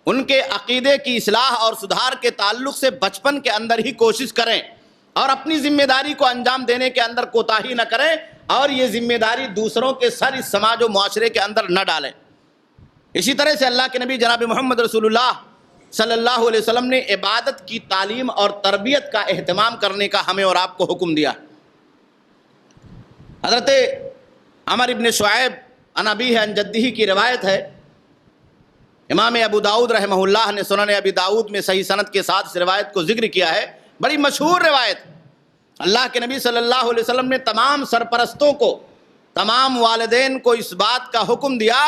ان کے عقیدے کی اصلاح اور سدھار کے تعلق سے بچپن کے اندر ہی کوشش کریں اور اپنی ذمہ داری کو انجام دینے کے اندر کوتاہی نہ کریں، اور یہ ذمہ داری دوسروں کے سر اس سماج و معاشرے کے اندر نہ ڈالیں۔ اسی طرح سے اللہ کے نبی جناب محمد رسول اللہ صلی اللہ علیہ وسلم نے عبادت کی تعلیم اور تربیت کا اہتمام کرنے کا ہمیں اور آپ کو حکم دیا۔ حضرت عمر ابن شعیب عن ابیہ عن جدہ کی روایت ہے، امام ابو داؤد رحمہ اللہ نے سنن ابی داؤد میں صحیح سند کے ساتھ اس روایت کو ذکر کیا ہے، بڑی مشہور روایت۔ اللہ کے نبی صلی اللہ علیہ وسلم نے تمام سرپرستوں کو، تمام والدین کو اس بات کا حکم دیا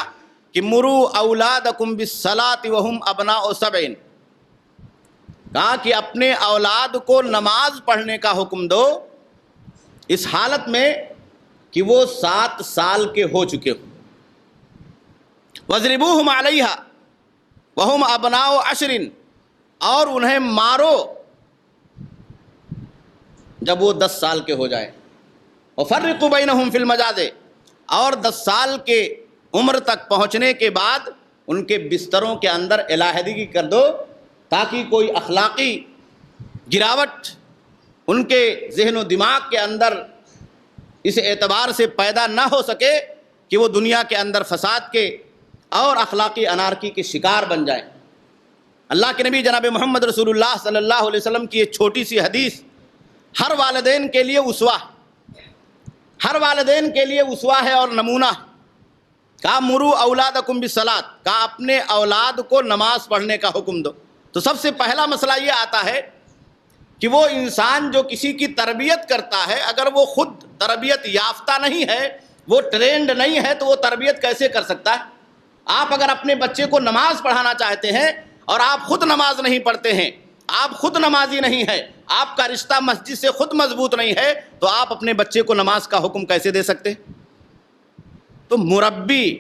کہ مروا اولادکم بالصلاۃ وہم ابناء سبع، کہا کہ اپنے اولاد کو نماز پڑھنے کا حکم دو اس حالت میں کہ وہ 7 سال کے ہو چکے ہوں۔ وَاضْرِبُوهُمْ عَلَيْهَا وَهُمْ أَبْنَاءُ عَشْرٍ، اور انہیں مارو جب وہ 10 سال کے ہو جائیں۔ وَفَرِّقُوا بَيْنَهُمْ فِي الْمَجَازِ، اور 10 سال کے عمر تک پہنچنے کے بعد ان کے بستروں کے اندر علیحدگی کر دو، تاکہ کوئی اخلاقی گراوٹ ان کے ذہن و دماغ کے اندر اس اعتبار سے پیدا نہ ہو سکے کہ وہ دنیا کے اندر فساد کے اور اخلاقی انارکی کے شکار بن جائیں۔ اللہ کے نبی جناب محمد رسول اللہ صلی اللہ علیہ وسلم کی ایک چھوٹی سی حدیث ہر والدین کے لیے اسوہ، ہر والدین کے لیے اسوہ ہے اور نمونہ۔ کہا مرو اولادکم بالصلاۃ، کہا اپنے اولاد کو نماز پڑھنے کا حکم دو۔ تو سب سے پہلا مسئلہ یہ آتا ہے کہ وہ انسان جو کسی کی تربیت کرتا ہے، اگر وہ خود تربیت یافتہ نہیں ہے، وہ ٹرینڈ نہیں ہے، تو وہ تربیت کیسے کر سکتا ہے؟ آپ اگر اپنے بچے کو نماز پڑھانا چاہتے ہیں اور آپ خود نماز نہیں پڑھتے ہیں، آپ خود نمازی نہیں ہے، آپ کا رشتہ مسجد سے خود مضبوط نہیں ہے، تو آپ اپنے بچے کو نماز کا حکم کیسے دے سکتے؟ تو مربی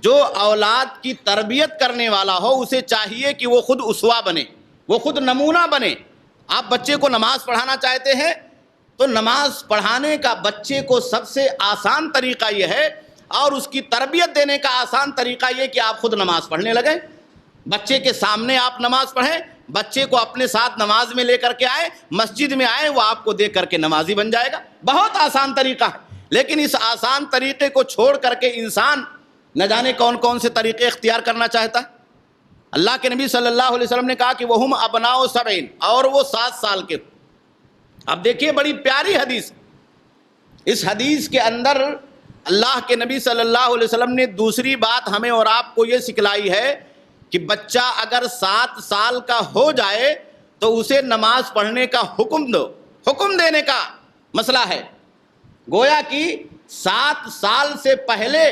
جو اولاد کی تربیت کرنے والا ہو، اسے چاہیے کہ وہ خود اسوہ بنے، وہ خود نمونہ بنے۔ آپ بچے کو نماز پڑھانا چاہتے ہیں تو نماز پڑھانے کا بچے کو سب سے آسان طریقہ یہ ہے، اور اس کی تربیت دینے کا آسان طریقہ یہ کہ آپ خود نماز پڑھنے لگیں، بچے کے سامنے آپ نماز پڑھیں، بچے کو اپنے ساتھ نماز میں لے کر کے آئے، مسجد میں آئے، وہ آپ کو دیکھ کر کے نمازی بن جائے گا۔ بہت آسان طریقہ ہے، لیکن اس آسان طریقے کو چھوڑ کر کے انسان نہ جانے کون کون سے طریقے اختیار کرنا چاہتا ہے۔ اللہ کے نبی صلی اللہ علیہ وسلم نے کہا کہ وہم ابناء سبعین، اور وہ 7 سال کے۔ اب دیکھیے بڑی پیاری حدیث، اس حدیث کے اندر اللہ کے نبی صلی اللہ علیہ وسلم نے دوسری بات ہمیں اور آپ کو یہ سکھلائی ہے کہ بچہ اگر 7 سال کا ہو جائے تو اسے نماز پڑھنے کا حکم دو۔ حکم دینے کا مسئلہ ہے، گویا کہ 7 سال سے پہلے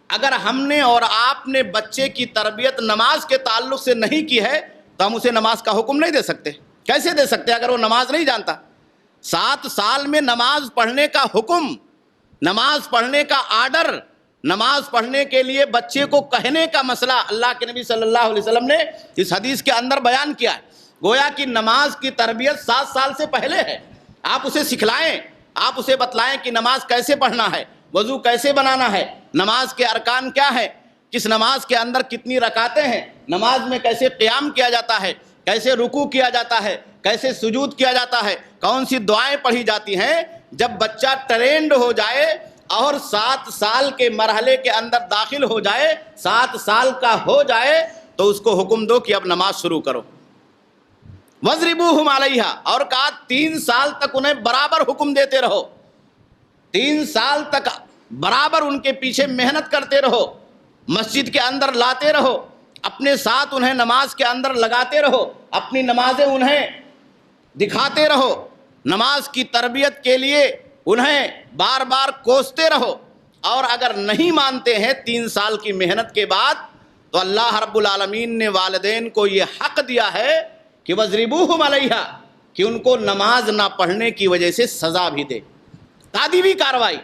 اگر ہم نے اور آپ نے بچے کی تربیت نماز کے تعلق سے نہیں کی ہے تو ہم اسے نماز کا حکم نہیں دے سکتے۔ کیسے دے سکتے اگر وہ نماز نہیں جانتا؟ 7 سال میں نماز پڑھنے کا حکم، نماز پڑھنے کا آرڈر، نماز پڑھنے کے لیے بچے کو کہنے کا مسئلہ اللہ کے نبی صلی اللہ علیہ وسلم نے اس حدیث کے اندر بیان کیا ہے۔ گویا کہ نماز کی تربیت 7 سال سے پہلے ہے۔ آپ اسے سکھلائیں، آپ اسے بتلائیں کہ نماز کیسے پڑھنا ہے، وضو کیسے بنانا ہے، نماز کے ارکان کیا ہے، کس نماز کے اندر کتنی رکعتیں ہیں، نماز میں کیسے قیام کیا جاتا ہے، کیسے رکوع کیا جاتا ہے، کیسے سجود کیا جاتا ہے، کون سی دعائیں پڑھی جاتی ہیں۔ جب بچہ ٹرینڈ ہو جائے اور 7 سال کے مرحلے کے اندر داخل ہو جائے، 7 سال کا ہو جائے، تو اس کو حکم دو کہ اب نماز شروع کرو۔ وَاضْرِبُوهُمْ عَلَيْهَا، اور کہا 3 سال تک انہیں برابر حکم دیتے رہو، 3 سال تک برابر ان کے پیچھے محنت کرتے رہو، مسجد کے اندر لاتے رہو، اپنے ساتھ انہیں نماز کے اندر لگاتے رہو، اپنی نمازیں انہیں دکھاتے رہو، نماز کی تربیت کے لیے انہیں بار بار کوستے رہو۔ اور اگر نہیں مانتے ہیں 3 سال کی محنت کے بعد، تو اللہ رب العالمین نے والدین کو یہ حق دیا ہے کہ وَاضْرِبُوهُمْ عَلَيْهَا، کہ ان کو نماز نہ پڑھنے کی وجہ سے سزا بھی دے، تادیبی کارروائی۔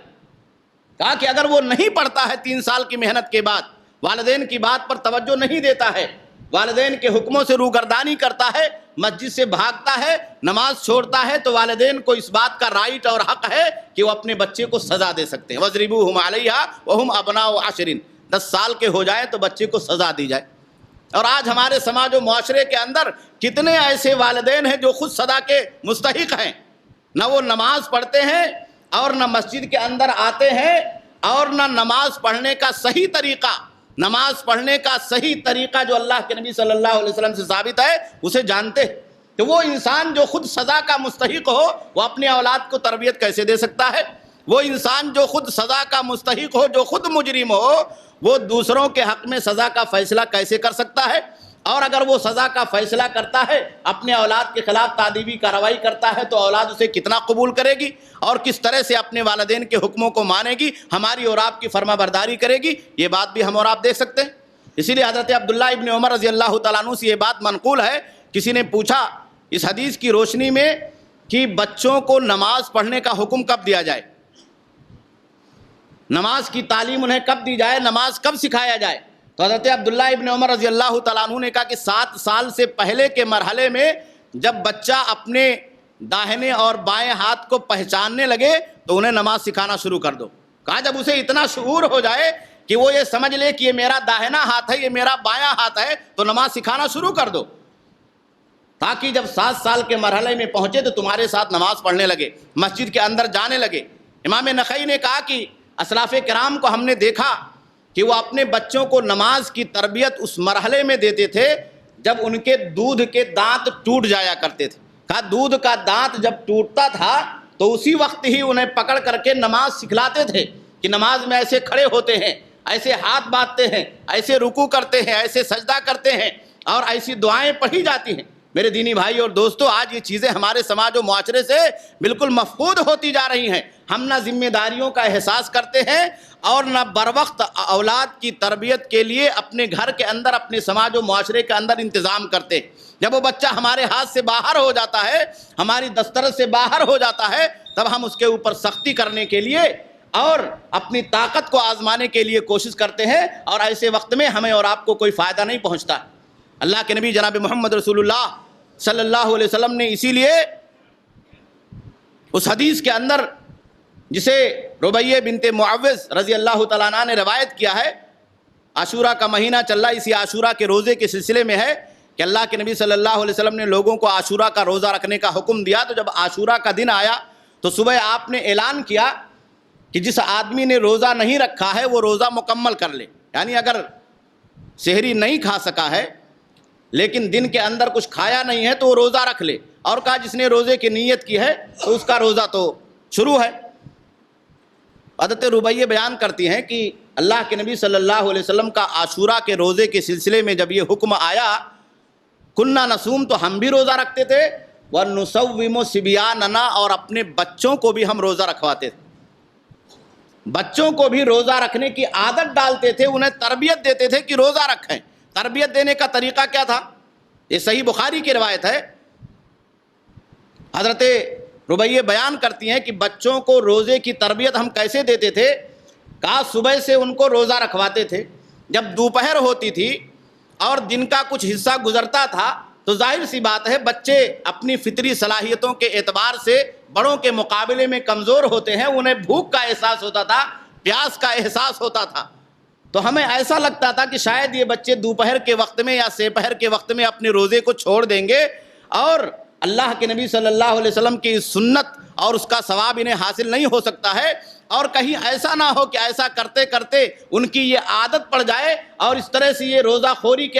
کہا کہ اگر وہ نہیں پڑھتا ہے 3 سال کی محنت کے بعد، والدین کی بات پر توجہ نہیں دیتا ہے، والدین کے حکموں سے روگردانی کرتا ہے، مسجد سے بھاگتا ہے، نماز چھوڑتا ہے، تو والدین کو اس بات کا رائٹ اور حق ہے کہ وہ اپنے بچے کو سزا دے سکتے ہیں۔ وَاضْرِبُوهُمْ عَلَيْهَا وَهُمْ أَبْنَاءُ 10، 10 سال کے ہو جائیں تو بچے کو سزا دی جائے۔ اور آج ہمارے سماج و معاشرے کے اندر کتنے ایسے والدین ہیں جو خود سزا کے مستحق ہیں، نہ وہ نماز پڑھتے ہیں اور نہ مسجد کے اندر آتے ہیں، اور نہ نماز پڑھنے کا صحیح طریقہ، نماز پڑھنے کا صحیح طریقہ جو اللہ کے نبی صلی اللہ علیہ وسلم سے ثابت ہے اسے جانتے ہیں۔ تو وہ انسان جو خود سزا کا مستحق ہو، وہ اپنے اولاد کو تربیت کیسے دے سکتا ہے؟ وہ انسان جو خود سزا کا مستحق ہو، جو خود مجرم ہو، وہ دوسروں کے حق میں سزا کا فیصلہ کیسے کر سکتا ہے؟ اور اگر وہ سزا کا فیصلہ کرتا ہے، اپنے اولاد کے خلاف تادیبی کارروائی کرتا ہے، تو اولاد اسے کتنا قبول کرے گی اور کس طرح سے اپنے والدین کے حکموں کو مانے گی، ہماری اور آپ کی فرما برداری کرے گی، یہ بات بھی ہم اور آپ دیکھ سکتے ہیں۔ اسی لیے حضرت عبداللہ ابن عمر رضی اللہ تعالیٰ عنہ سے یہ بات منقول ہے، کسی نے پوچھا اس حدیث کی روشنی میں کہ بچوں کو نماز پڑھنے کا حکم کب دیا جائے، نماز کی تعلیم انہیں کب دی جائے، نماز کب سکھایا جائے؟ تو حضرت عبداللہ ابن عمر رضی اللہ تعالیٰ عنہ نے کہا کہ 7 سال سے پہلے کے مرحلے میں جب بچہ اپنے داہنے اور بائیں ہاتھ کو پہچاننے لگے تو انہیں نماز سکھانا شروع کر دو۔ کہا جب اسے اتنا شعور ہو جائے کہ وہ یہ سمجھ لے کہ یہ میرا داہنا ہاتھ ہے، یہ میرا بایاں ہاتھ ہے، تو نماز سکھانا شروع کر دو، تاکہ جب 7 سال کے مرحلے میں پہنچے تو تمہارے ساتھ نماز پڑھنے لگے، مسجد کے اندر جانے لگے۔ امام نخعی نے کہا کہ اسلاف کرام کو ہم نے دیکھا کہ وہ اپنے بچوں کو نماز کی تربیت اس مرحلے میں دیتے تھے جب ان کے دودھ کے دانت ٹوٹ جایا کرتے تھے۔ کہا دودھ کا دانت جب ٹوٹتا تھا تو اسی وقت ہی انہیں پکڑ کر کے نماز سکھلاتے تھے کہ نماز میں ایسے کھڑے ہوتے ہیں، ایسے ہاتھ باندھتے ہیں، ایسے رکوع کرتے ہیں، ایسے سجدہ کرتے ہیں اور ایسی دعائیں پڑھی جاتی ہیں۔ میرے دینی بھائی اور دوستو، آج یہ چیزیں ہمارے سماج و معاشرے سے بالکل مفقود ہوتی جا رہی ہیں۔ ہم نہ ذمہ داریوں کا احساس کرتے ہیں اور نہ بروقت اولاد کی تربیت کے لیے اپنے گھر کے اندر، اپنے سماج و معاشرے کے اندر انتظام کرتے ہیں۔ جب وہ بچہ ہمارے ہاتھ سے باہر ہو جاتا ہے، ہماری دسترس سے باہر ہو جاتا ہے، تب ہم اس کے اوپر سختی کرنے کے لیے اور اپنی طاقت کو آزمانے کے لیے کوشش کرتے ہیں، اور ایسے وقت میں ہمیں اور آپ کو کوئی فائدہ نہیں پہنچتا۔ اللہ کے نبی جناب محمد رسول اللہ صلی اللہ علیہ وسلم نے اسی لیے اس حدیث کے اندر، جسے ربیہ بنت معوذ رضی اللہ تعالیٰ عنہ نے روایت کیا ہے، عاشورہ کا مہینہ چل رہا ہے، اسی عاشورہ کے روزے کے سلسلے میں ہے کہ اللہ کے نبی صلی اللہ علیہ وسلم نے لوگوں کو عاشورہ کا روزہ رکھنے کا حکم دیا۔ تو جب عاشورہ کا دن آیا تو صبح آپ نے اعلان کیا کہ جس آدمی نے روزہ نہیں رکھا ہے وہ روزہ مکمل کر لے، یعنی اگر سحری نہیں کھا سکا ہے لیکن دن کے اندر کچھ کھایا نہیں ہے تو وہ روزہ رکھ لے، اور کہا جس نے روزے کی نیت کی ہے تو اس کا روزہ تو شروع ہے۔ حضرت ربیہ بیان کرتی ہیں کہ اللہ کے نبی صلی اللہ علیہ وسلم کا عاشورہ کے روزے کے سلسلے میں جب یہ حکم آیا، کننا نصوم، تو ہم بھی روزہ رکھتے تھے، ونصوم صبیاننا، اور اپنے بچوں کو بھی ہم روزہ رکھواتے تھے، بچوں کو بھی روزہ رکھنے کی عادت ڈالتے تھے، انہیں تربیت دیتے تھے کہ روزہ رکھیں۔ تربیت دینے کا طریقہ کیا تھا؟ یہ صحیح بخاری کی روایت ہے۔ حضرت ربیہ بیان کرتی ہیں کہ بچوں کو روزے کی تربیت ہم کیسے دیتے تھے؟ کہا صبح سے ان کو روزہ رکھواتے تھے، جب دوپہر ہوتی تھی اور دن کا کچھ حصہ گزرتا تھا تو ظاہر سی بات ہے بچے اپنی فطری صلاحیتوں کے اعتبار سے بڑوں کے مقابلے میں کمزور ہوتے ہیں، انہیں بھوک کا احساس ہوتا تھا، پیاس کا احساس ہوتا تھا، تو ہمیں ایسا لگتا تھا کہ شاید یہ بچے دوپہر کے وقت میں یا سپہر کے وقت میں اپنے روزے کو چھوڑ دیں گے، اور اللہ کے نبی صلی اللہ علیہ وسلم کی سنت اور اس کا ثواب انہیں حاصل نہیں ہو سکتا ہے، اور کہیں ایسا نہ ہو کہ ایسا کرتے کرتے ان کی یہ عادت پڑ جائے اور اس طرح سے یہ روزہ خوری کے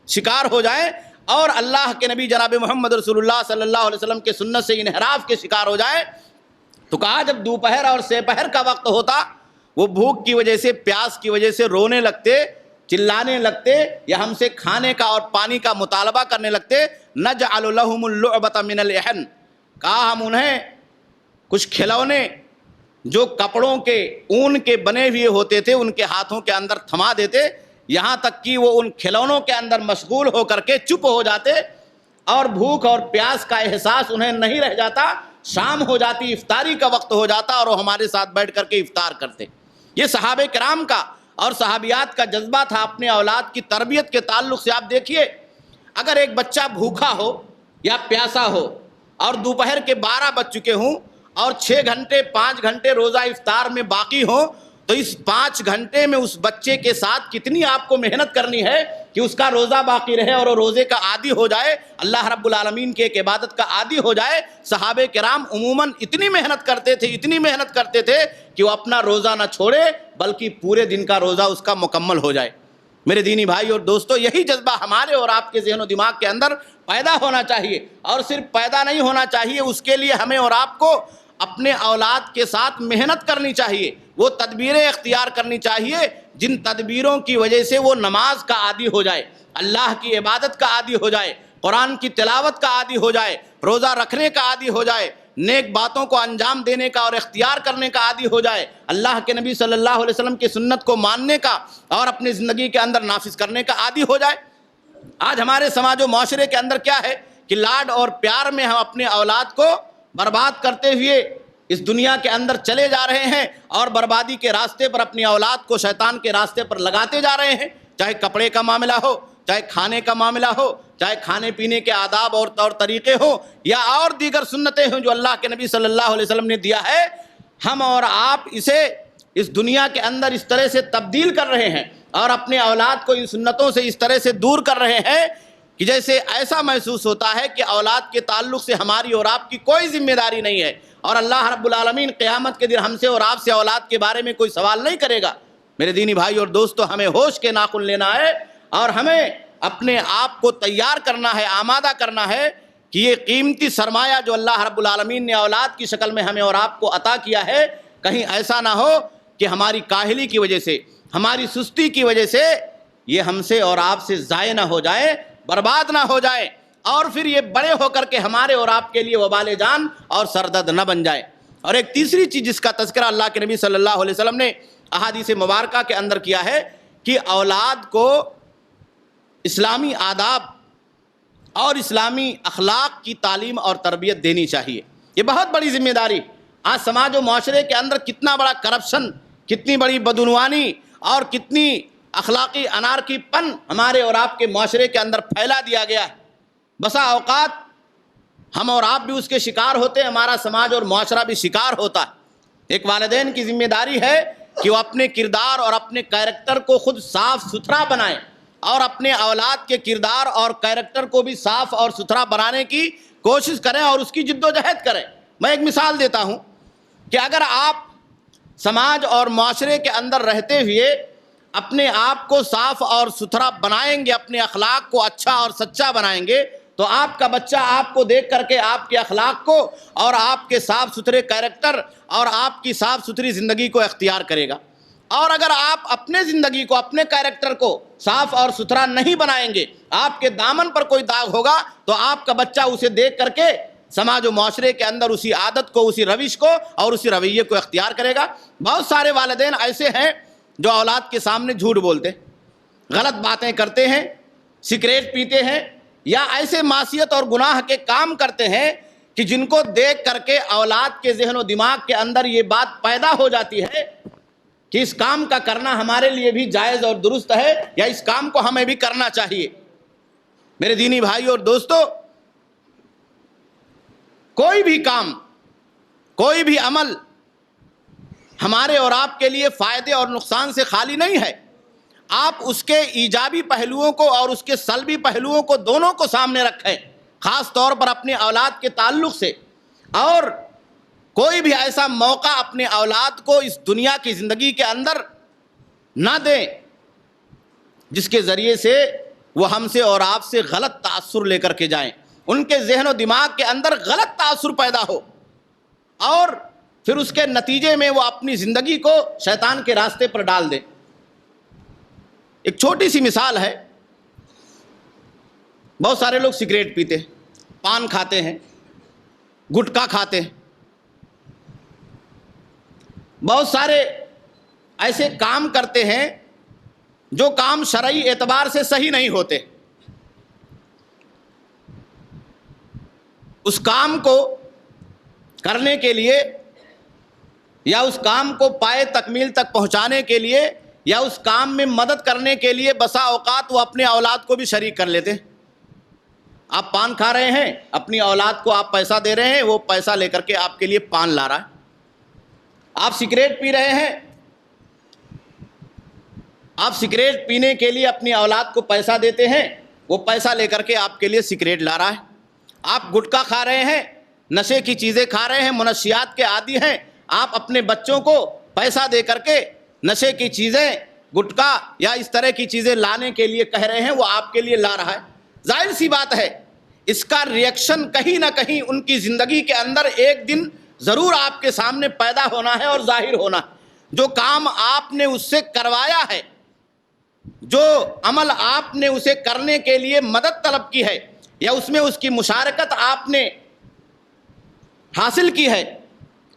شکار ہو جائیں اور اللہ کے نبی جناب محمد رسول اللہ صلی اللہ علیہ وسلم کے سنت سے انحراف کے شکار ہو جائے۔ تو کہا جب دوپہر اور سپہر کا وقت ہوتا، وہ بھوک کی وجہ سے، پیاس کی وجہ سے رونے لگتے، چلانے لگتے، یا ہم سے کھانے کا اور پانی کا مطالبہ کرنے لگتے۔ نجعل لهم اللعبة من الإحن، کہا ہم انہیں کچھ کھلونے جو کپڑوں کے اون کے بنے ہوئے ہوتے تھے ان کے ہاتھوں کے اندر تھما دیتے، یہاں تک کہ وہ ان کھلونوں کے اندر مشغول ہو کر کے چپ ہو جاتے اور بھوک اور پیاس کا احساس انہیں نہیں رہ جاتا۔ شام ہو جاتی، افطاری کا وقت ہو جاتا اور وہ ہمارے ساتھ بیٹھ کر کے افطار کرتے۔ یہ صحابہ کرام کا اور صحابیات کا جذبہ تھا اپنے اولاد کی تربیت کے تعلق سے۔ آپ دیکھیے، اگر ایک بچہ بھوکا ہو یا پیاسا ہو اور دوپہر کے 12 بج چکے ہوں اور 6 گھنٹے 5 گھنٹے روزہ افطار میں باقی ہوں، تو اس 5 گھنٹے میں اس بچے کے ساتھ کتنی آپ کو محنت کرنی ہے کہ اس کا روزہ باقی رہے اور وہ روزے کا عادی ہو جائے، اللہ رب العالمین کی ایک عبادت کا عادی ہو جائے۔ صحابہ کرام عموماً اتنی محنت کرتے تھے کہ وہ اپنا روزہ نہ چھوڑے بلکہ پورے دن کا روزہ اس کا مکمل ہو جائے۔ میرے دینی بھائی اور دوستو، یہی جذبہ ہمارے اور آپ کے ذہن و دماغ کے اندر پیدا ہونا چاہیے، اور صرف پیدا نہیں ہونا چاہیے، اس کے لیے ہمیں اور آپ کو اپنے اولاد کے ساتھ محنت کرنی چاہیے، وہ تدبیریں اختیار کرنی چاہیے جن تدبیروں کی وجہ سے وہ نماز کا عادی ہو جائے، اللہ کی عبادت کا عادی ہو جائے، قرآن کی تلاوت کا عادی ہو جائے، روزہ رکھنے کا عادی ہو جائے، نیک باتوں کو انجام دینے کا اور اختیار کرنے کا عادی ہو جائے، اللہ کے نبی صلی اللہ علیہ وسلم کی سنت کو ماننے کا اور اپنی زندگی کے اندر نافذ کرنے کا عادی ہو جائے۔ آج ہمارے سماج و معاشرے کے اندر کیا ہے کہ لاڈ اور پیار میں ہم اپنے اولاد کو برباد کرتے ہوئے اس دنیا کے اندر چلے جا رہے ہیں، اور بربادی کے راستے پر اپنی اولاد کو شیطان کے راستے پر لگاتے جا رہے ہیں، چاہے کپڑے کا معاملہ ہو، چاہے کھانے کا معاملہ ہو، چاہے کھانے پینے کے آداب اور طور طریقے ہوں، یا اور دیگر سنتیں ہوں جو اللہ کے نبی صلی اللہ علیہ وسلم نے دیا ہے۔ ہم اور آپ اسے اس دنیا کے اندر اس طرح سے تبدیل کر رہے ہیں اور اپنے اولاد کو ان سنتوں سے اس طرح سے دور کر رہے ہیں کہ جیسے ایسا محسوس ہوتا ہے کہ اولاد کے تعلق سے ہماری اور آپ کی کوئی ذمہ داری نہیں ہے، اور اللہ رب العالمین قیامت کے دن ہم سے اور آپ سے اولاد کے بارے میں کوئی سوال نہیں کرے گا۔ میرے دینی بھائی اور دوستو، ہمیں ہوش کے ناخن لینا ہے اور ہمیں اپنے آپ کو تیار کرنا ہے، آمادہ کرنا ہے کہ یہ قیمتی سرمایہ جو اللہ رب العالمین نے اولاد کی شکل میں ہمیں اور آپ کو عطا کیا ہے، کہیں ایسا نہ ہو کہ ہماری کاہلی کی وجہ سے، ہماری سستی کی وجہ سے یہ ہم سے اور آپ سے ضائع نہ ہو جائے، برباد نہ ہو جائے، اور پھر یہ بڑے ہو کر کے ہمارے اور آپ کے لیے وبال جان اور سردرد نہ بن جائے۔ اور ایک تیسری چیز جس کا تذکرہ اللہ کے نبی صلی اللہ علیہ وسلم نے احادیث مبارکہ کے اندر کیا ہے کہ اولاد کو اسلامی آداب اور اسلامی اخلاق کی تعلیم اور تربیت دینی چاہیے۔ یہ بہت بڑی ذمہ داری۔ آج سماج و معاشرے کے اندر کتنا بڑا کرپشن، کتنی بڑی بدعنوانی اور کتنی اخلاقی انارکی پن ہمارے اور آپ کے معاشرے کے اندر پھیلا دیا گیا ہے۔ بسا اوقات ہم اور آپ بھی اس کے شکار ہوتے ہیں، ہمارا سماج اور معاشرہ بھی شکار ہوتا ہے۔ ایک والدین کی ذمہ داری ہے کہ وہ اپنے کردار اور اپنے کیریکٹر کو خود صاف ستھرا بنائیں، اور اپنے اولاد کے کردار اور کیریکٹر کو بھی صاف اور ستھرا بنانے کی کوشش کریں اور اس کی جد و جہد کریں۔ میں ایک مثال دیتا ہوں کہ اگر آپ سماج اور معاشرے کے اندر رہتے ہوئے اپنے آپ کو صاف اور ستھرا بنائیں گے، اپنے اخلاق کو اچھا اور سچا بنائیں گے، تو آپ کا بچہ آپ کو دیکھ کر کے آپ کے اخلاق کو اور آپ کے صاف ستھرے کیریکٹر اور آپ کی صاف ستھری زندگی کو اختیار کرے گا۔ اور اگر آپ اپنے زندگی کو، اپنے کیریکٹر کو صاف اور ستھرا نہیں بنائیں گے، آپ کے دامن پر کوئی داغ ہوگا، تو آپ کا بچہ اسے دیکھ کر کے سماج و معاشرے کے اندر اسی عادت کو، اسی روش کو اور اسی رویے کو اختیار کرے گا۔ بہت سارے والدین ایسے ہیں جو اولاد کے سامنے جھوٹ بولتے، غلط باتیں کرتے ہیں، سگریٹ پیتے ہیں، یا ایسے معصیت اور گناہ کے کام کرتے ہیں کہ جن کو دیکھ کر کے اولاد کے ذہن و دماغ کے اندر یہ بات پیدا ہو جاتی ہے کہ اس کام کا کرنا ہمارے لیے بھی جائز اور درست ہے، یا اس کام کو ہمیں بھی کرنا چاہیے۔ میرے دینی بھائی اور دوستو، کوئی بھی کام، کوئی بھی عمل ہمارے اور آپ کے لیے فائدے اور نقصان سے خالی نہیں ہے۔ آپ اس کے ایجابی پہلوؤں کو اور اس کے سلبی پہلوؤں کو دونوں کو سامنے رکھیں، خاص طور پر اپنے اولاد کے تعلق سے، اور کوئی بھی ایسا موقع اپنے اولاد کو اس دنیا کی زندگی کے اندر نہ دیں جس کے ذریعے سے وہ ہم سے اور آپ سے غلط تاثر لے کر کے جائیں، ان کے ذہن و دماغ کے اندر غلط تاثر پیدا ہو، اور پھر اس کے نتیجے میں وہ اپنی زندگی کو شیطان کے راستے پر ڈال دیں۔ ایک چھوٹی سی مثال ہے، بہت سارے لوگ سگریٹ پیتے ہیں، پان کھاتے ہیں، گٹکا کھاتے ہیں، بہت سارے ایسے کام کرتے ہیں جو کام شرعی اعتبار سے صحیح نہیں ہوتے۔ اس کام کو کرنے کے لیے یا اس کام کو پائے تکمیل تک پہنچانے کے لیے یا اس کام میں مدد کرنے کے لیے بسا اوقات وہ اپنے اولاد کو بھی شریک کر لیتے ہیں۔ آپ پان کھا رہے ہیں، اپنی اولاد کو آپ پیسہ دے رہے ہیں، وہ پیسہ لے کر کے آپ کے لیے پان لا رہا ہے۔ آپ سگریٹ پی رہے ہیں، آپ سگریٹ پینے کے لیے اپنی اولاد کو پیسہ دیتے ہیں، وہ پیسہ لے کر کے آپ کے لیے سگریٹ لا رہا ہے۔ آپ گٹکا کھا رہے ہیں، نشے کی چیزیں کھا رہے ہیں، منشیات کے عادی ہیں، آپ اپنے بچوں کو پیسہ دے کر کے نشے کی چیزیں، گٹکا یا اس طرح کی چیزیں لانے کے لیے کہہ رہے ہیں، وہ آپ کے لیے لا رہا ہے۔ ظاہر سی بات ہے اس کا ریئیکشن کہیں نہ کہیں ان کی زندگی کے اندر ایک دن ضرور آپ کے سامنے پیدا ہونا ہے اور ظاہر ہونا ہے۔ جو کام آپ نے اس سے کروایا ہے، جو عمل آپ نے اسے کرنے کے لیے مدد طلب کی ہے، یا اس میں اس کی مشارکت آپ نے حاصل کی ہے،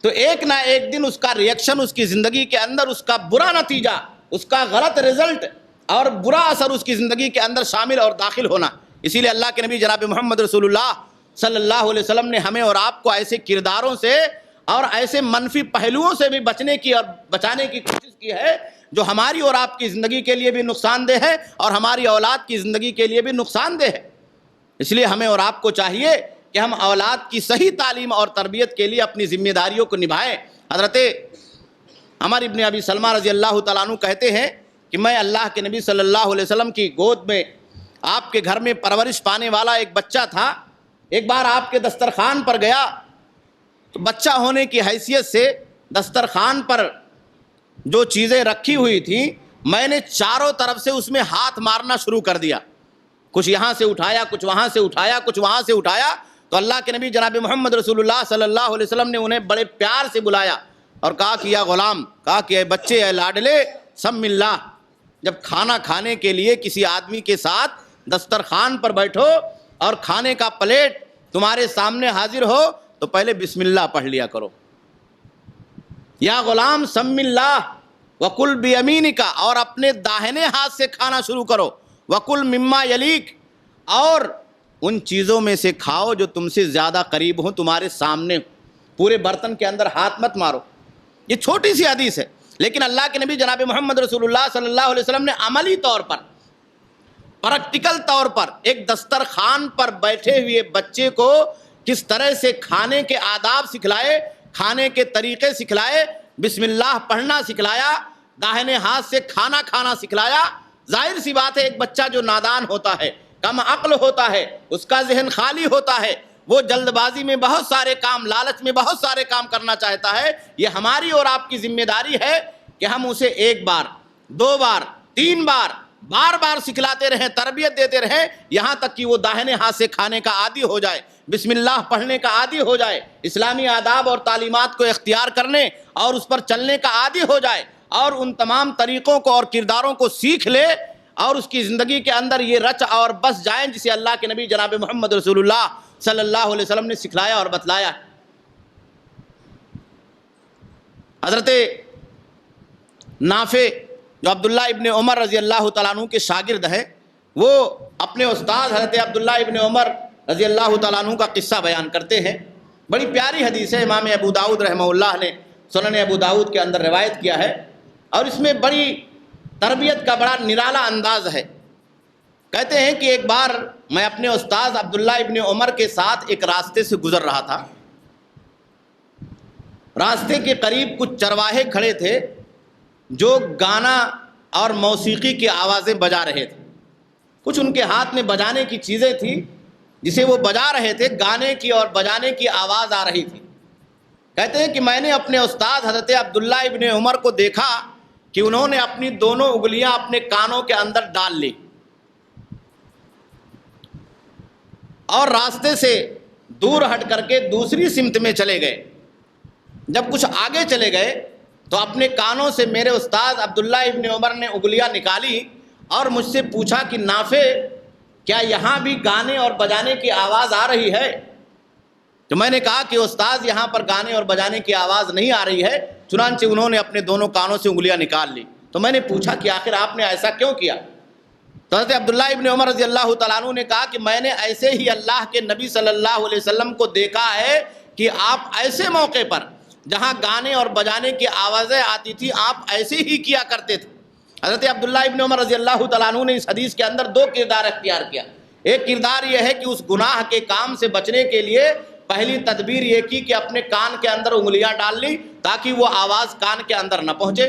تو ایک نہ ایک دن اس کا ریئیکشن اس کی زندگی کے اندر، اس کا برا نتیجہ، اس کا غلط رزلٹ اور برا اثر اس کی زندگی کے اندر شامل اور داخل ہونا۔ اسی لیے اللہ کے نبی جناب محمد رسول اللہ صلی اللہ علیہ وسلم نے ہمیں اور آپ کو ایسے کرداروں سے اور ایسے منفی پہلوؤں سے بھی بچنے کی اور بچانے کی کوشش کی ہے جو ہماری اور آپ کی زندگی کے لیے بھی نقصان دہ ہے اور ہماری اولاد کی زندگی کے لیے بھی نقصان دہ ہے۔ اس لیے ہمیں اور آپ کو چاہیے کہ ہم اولاد کی صحیح تعلیم اور تربیت کے لیے اپنی ذمہ داریوں کو نبھائیں۔ حضرت عمر ابن ابی سلمہ رضی اللہ تعالیٰ عنہ کہتے ہیں کہ میں اللہ کے نبی صلی اللہ علیہ وسلم کی گود میں، آپ کے گھر میں پرورش پانے والا ایک بچہ تھا۔ ایک بار آپ کے دسترخوان پر گیا تو بچہ ہونے کی حیثیت سے دسترخوان پر جو چیزیں رکھی ہوئی تھیں، میں نے چاروں طرف سے اس میں ہاتھ مارنا شروع کر دیا، کچھ یہاں سے اٹھایا، کچھ وہاں سے اٹھایا، کچھ وہاں سے اٹھایا۔ تو اللہ کے نبی جناب محمد رسول اللہ صلی اللہ علیہ وسلم نے انہیں بڑے پیار سے بلایا اور کہا کہ یا غلام، کہا کہ اے بچے، اے لاڈلے، سم اللہ، جب کھانا کھانے کے لیے کسی آدمی کے ساتھ دسترخوان پر بیٹھو اور کھانے کا پلیٹ تمہارے سامنے حاضر ہو تو پہلے بسم اللہ پڑھ لیا کرو. یا غلام سم اللہ وکل بیمینک، اور اپنے داہنے ہاتھ سے کھانا شروع کرو. وکل مما یلیک، اور ان چیزوں میں سے کھاؤ جو تم سے زیادہ قریب ہوں، تمہارے سامنے. پورے برتن کے اندر ہاتھ مت مارو. یہ چھوٹی سی حدیث ہے، لیکن اللہ کے نبی جناب محمد رسول اللہ صلی اللہ علیہ وسلم نے عملی طور پر، پریکٹیکل طور پر ایک دسترخوان پر بیٹھے ہوئے بچے کو کس طرح سے کھانے کے آداب سکھلائے، کھانے کے طریقے سکھلائے، بسم اللہ پڑھنا سکھلایا، داہنے ہاتھ سے کھانا کھانا سکھلایا. ظاہر سی بات ہے ایک بچہ جو نادان ہوتا ہے، کم عقل ہوتا ہے، اس کا ذہن خالی ہوتا ہے، وہ جلد بازی میں بہت سارے کام، لالچ میں بہت سارے کام کرنا چاہتا ہے. یہ ہماری اور آپ کی ذمہ داری ہے کہ ہم اسے ایک بار، دو بار، تین بار، بار بار سکھلاتے رہیں، تربیت دیتے رہیں، یہاں تک کہ وہ داہنے ہاتھ سے کھانے کا عادی ہو جائے، بسم اللہ پڑھنے کا عادی ہو جائے، اسلامی آداب اور تعلیمات کو اختیار کرنے اور اس پر چلنے کا عادی ہو جائے، اور ان تمام طریقوں کو اور کرداروں کو سیکھ لے اور اس کی زندگی کے اندر یہ رچ اور بس جائیں جسے اللہ کے نبی جناب محمد رسول اللہ صلی اللہ علیہ وسلم نے سکھلایا اور بتلایا. حضرت نافع جو عبداللہ ابن عمر رضی اللہ تعالیٰ عنہ کے شاگرد ہیں، وہ اپنے استاد حضرت عبداللہ ابن عمر رضی اللہ تعالیٰ عنہ کا قصہ بیان کرتے ہیں. بڑی پیاری حدیث ہے، امام ابو داؤد رحمہ اللہ نے سنن ابو داؤد کے اندر روایت کیا ہے، اور اس میں بڑی تربیت کا بڑا نرالا انداز ہے. کہتے ہیں کہ ایک بار میں اپنے استاد عبداللہ ابن عمر کے ساتھ ایک راستے سے گزر رہا تھا. راستے کے قریب کچھ چرواہے کھڑے تھے جو گانا اور موسیقی کی آوازیں بجا رہے تھے. کچھ ان کے ہاتھ میں بجانے کی چیزیں تھیں جسے وہ بجا رہے تھے، گانے کی اور بجانے کی آواز آ رہی تھی. کہتے ہیں کہ میں نے اپنے استاد حضرت عبداللہ ابن عمر کو دیکھا کہ انہوں نے اپنی دونوں انگلیاں اپنے کانوں کے اندر ڈال لی اور راستے سے دور ہٹ کر کے دوسری سمت میں چلے گئے. جب کچھ آگے چلے گئے تو اپنے کانوں سے میرے استاد عبداللہ ابن عمر نے انگلیاں نکالی اور مجھ سے پوچھا کہ نافع، کیا یہاں بھی گانے اور بجانے کی آواز آ رہی ہے؟ تو میں نے کہا کہ استاد یہاں پر گانے اور بجانے کی آواز نہیں آ رہی ہے. چنانچہ انہوں نے اپنے دونوں کانوں سے انگلیاں نکال لی. تو میں نے پوچھا کہ آخر آپ نے ایسا کیوں کیا؟ تو حضرت عبداللہ ابن عمر رضی اللہ تعالیٰ عنہ نے کہا کہ میں نے ایسے ہی اللہ کے نبی صلی اللہ علیہ وسلم کو دیکھا ہے کہ آپ ایسے موقع پر جہاں گانے اور بجانے کی آوازیں آتی تھی آپ ایسے ہی کیا کرتے تھے. حضرت عبداللہ ابن عمر رضی اللہ تعالیٰ عنہ نے اس حدیث کے اندر دو کردار اختیار کیا. ایک کردار یہ ہے کہ اس گناہ کے کام سے بچنے کے لیے پہلی تدبیر یہ کی کہ اپنے کان کے اندر انگلیاں ڈال لی تاکہ وہ آواز کان کے اندر نہ پہنچے،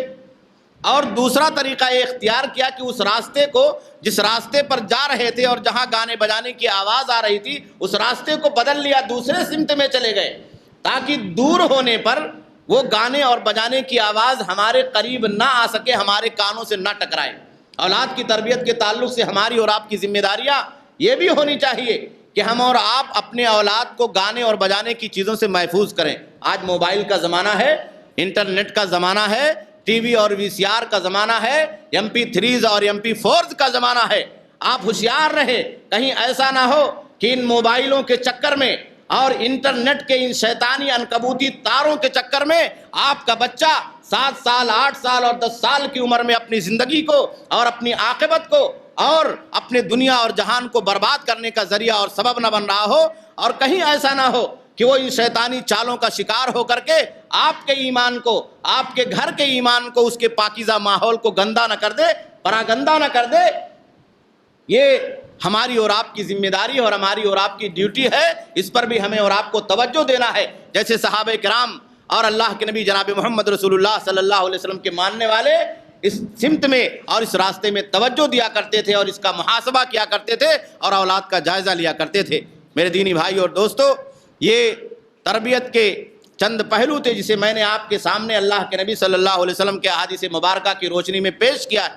اور دوسرا طریقہ یہ اختیار کیا کہ اس راستے کو، جس راستے پر جا رہے تھے اور جہاں گانے بجانے کی آواز آ رہی تھی، اس راستے کو بدل لیا، دوسرے سمت میں چلے گئے تاکہ دور ہونے پر وہ گانے اور بجانے کی آواز ہمارے قریب نہ آ سکے، ہمارے کانوں سے نہ ٹکرائے. اولاد کی تربیت کے تعلق سے ہماری اور آپ کی ذمہ داریاں یہ بھی ہونی چاہیے کہ ہم اور آپ اپنے اولاد کو گانے اور بجانے کی چیزوں سے محفوظ کریں. آج موبائل کا زمانہ ہے، انٹرنیٹ کا زمانہ ہے، ٹی وی اور وی سی آر کا زمانہ ہے، MP3 اور MP4 کا زمانہ ہے. آپ ہوشیار رہیں، کہیں ایسا نہ ہو کہ ان موبائلوں کے چکر میں اور انٹرنیٹ کے ان شیطانی عنکبوتی تاروں کے چکر میں آپ کا بچہ 7 سال، 8 سال اور 10 سال کی عمر میں اپنی زندگی کو اور اپنی عاقبت کو اور اپنے دنیا اور جہان کو برباد کرنے کا ذریعہ اور سبب نہ بن رہا ہو، اور کہیں ایسا نہ ہو کہ وہ ان شیطانی چالوں کا شکار ہو کر کے آپ کے ایمان کو، آپ کے گھر کے ایمان کو، اس کے پاکیزہ ماحول کو گندا نہ کر دے، پراگندہ نہ کر دے. یہ ہماری اور آپ کی ذمہ داری اور ہماری اور آپ کی ڈیوٹی ہے. اس پر بھی ہمیں اور آپ کو توجہ دینا ہے. جیسے صحابہ کرام اور اللہ کے نبی جناب محمد رسول اللہ صلی اللہ علیہ وسلم کے ماننے والے اس سمت میں اور اس راستے میں توجہ دیا کرتے تھے اور اس کا محاسبہ کیا کرتے تھے اور اولاد کا جائزہ لیا کرتے تھے. میرے دینی بھائی اور دوستو، یہ تربیت کے چند پہلو تھے جسے میں نے آپ کے سامنے اللہ کے نبی صلی اللہ علیہ وسلم کے احادیث مبارکہ کی روشنی میں پیش کیا.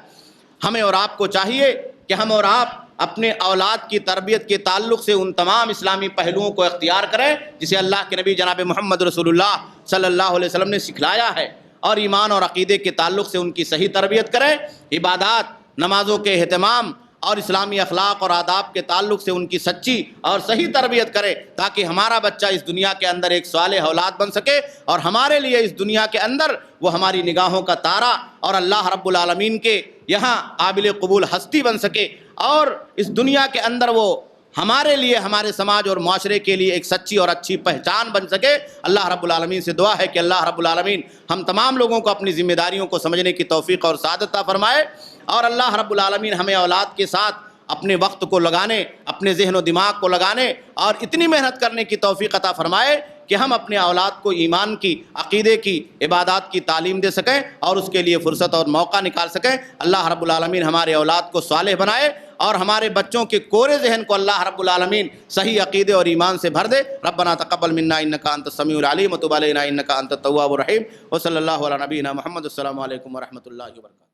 ہمیں اور آپ کو چاہیے کہ ہم اور آپ اپنے اولاد کی تربیت کے تعلق سے ان تمام اسلامی پہلوؤں کو اختیار کریں جسے اللہ کے نبی جناب محمد رسول اللہ صلی اللہ علیہ وسلم نے سکھلایا ہے. اور ایمان اور عقیدے کے تعلق سے ان کی صحیح تربیت کریں، عبادات، نمازوں کے اہتمام اور اسلامی اخلاق اور آداب کے تعلق سے ان کی سچی اور صحیح تربیت کرے، تاکہ ہمارا بچہ اس دنیا کے اندر ایک صالح اولاد بن سکے اور ہمارے لیے اس دنیا کے اندر وہ ہماری نگاہوں کا تارا اور اللہ رب العالمین کے یہاں قابل قبول ہستی بن سکے، اور اس دنیا کے اندر وہ ہمارے لیے، ہمارے سماج اور معاشرے کے لیے ایک سچی اور اچھی پہچان بن سکے۔ اللہ رب العالمین سے دعا ہے کہ اللہ رب العالمین ہم تمام لوگوں کو اپنی ذمہ داریوں کو سمجھنے کی توفیق اور سعادت عطا فرمائے، اور اللہ رب العالمین ہمیں اولاد کے ساتھ اپنے وقت کو لگانے، اپنے ذہن و دماغ کو لگانے اور اتنی محنت کرنے کی توفیق عطا فرمائے کہ ہم اپنے اولاد کو ایمان کی، عقیدے کی، عبادات کی تعلیم دے سکیں اور اس کے لیے فرصت اور موقع نکال سکیں۔ اللہ رب العالمین ہمارے اولاد کو صالح بنائے اور ہمارے بچوں کے کورے ذہن کو اللہ رب العالمین صحیح عقیدے اور ایمان سے بھر دے۔ ربنا تقبل منا انک انت السمیع العلیم وتب علینا انک انت التواب الرحیم، وصلی اللہ علی نبینا محمد۔ السلام علیکم ورحمۃ اللہ وبرکاتہ۔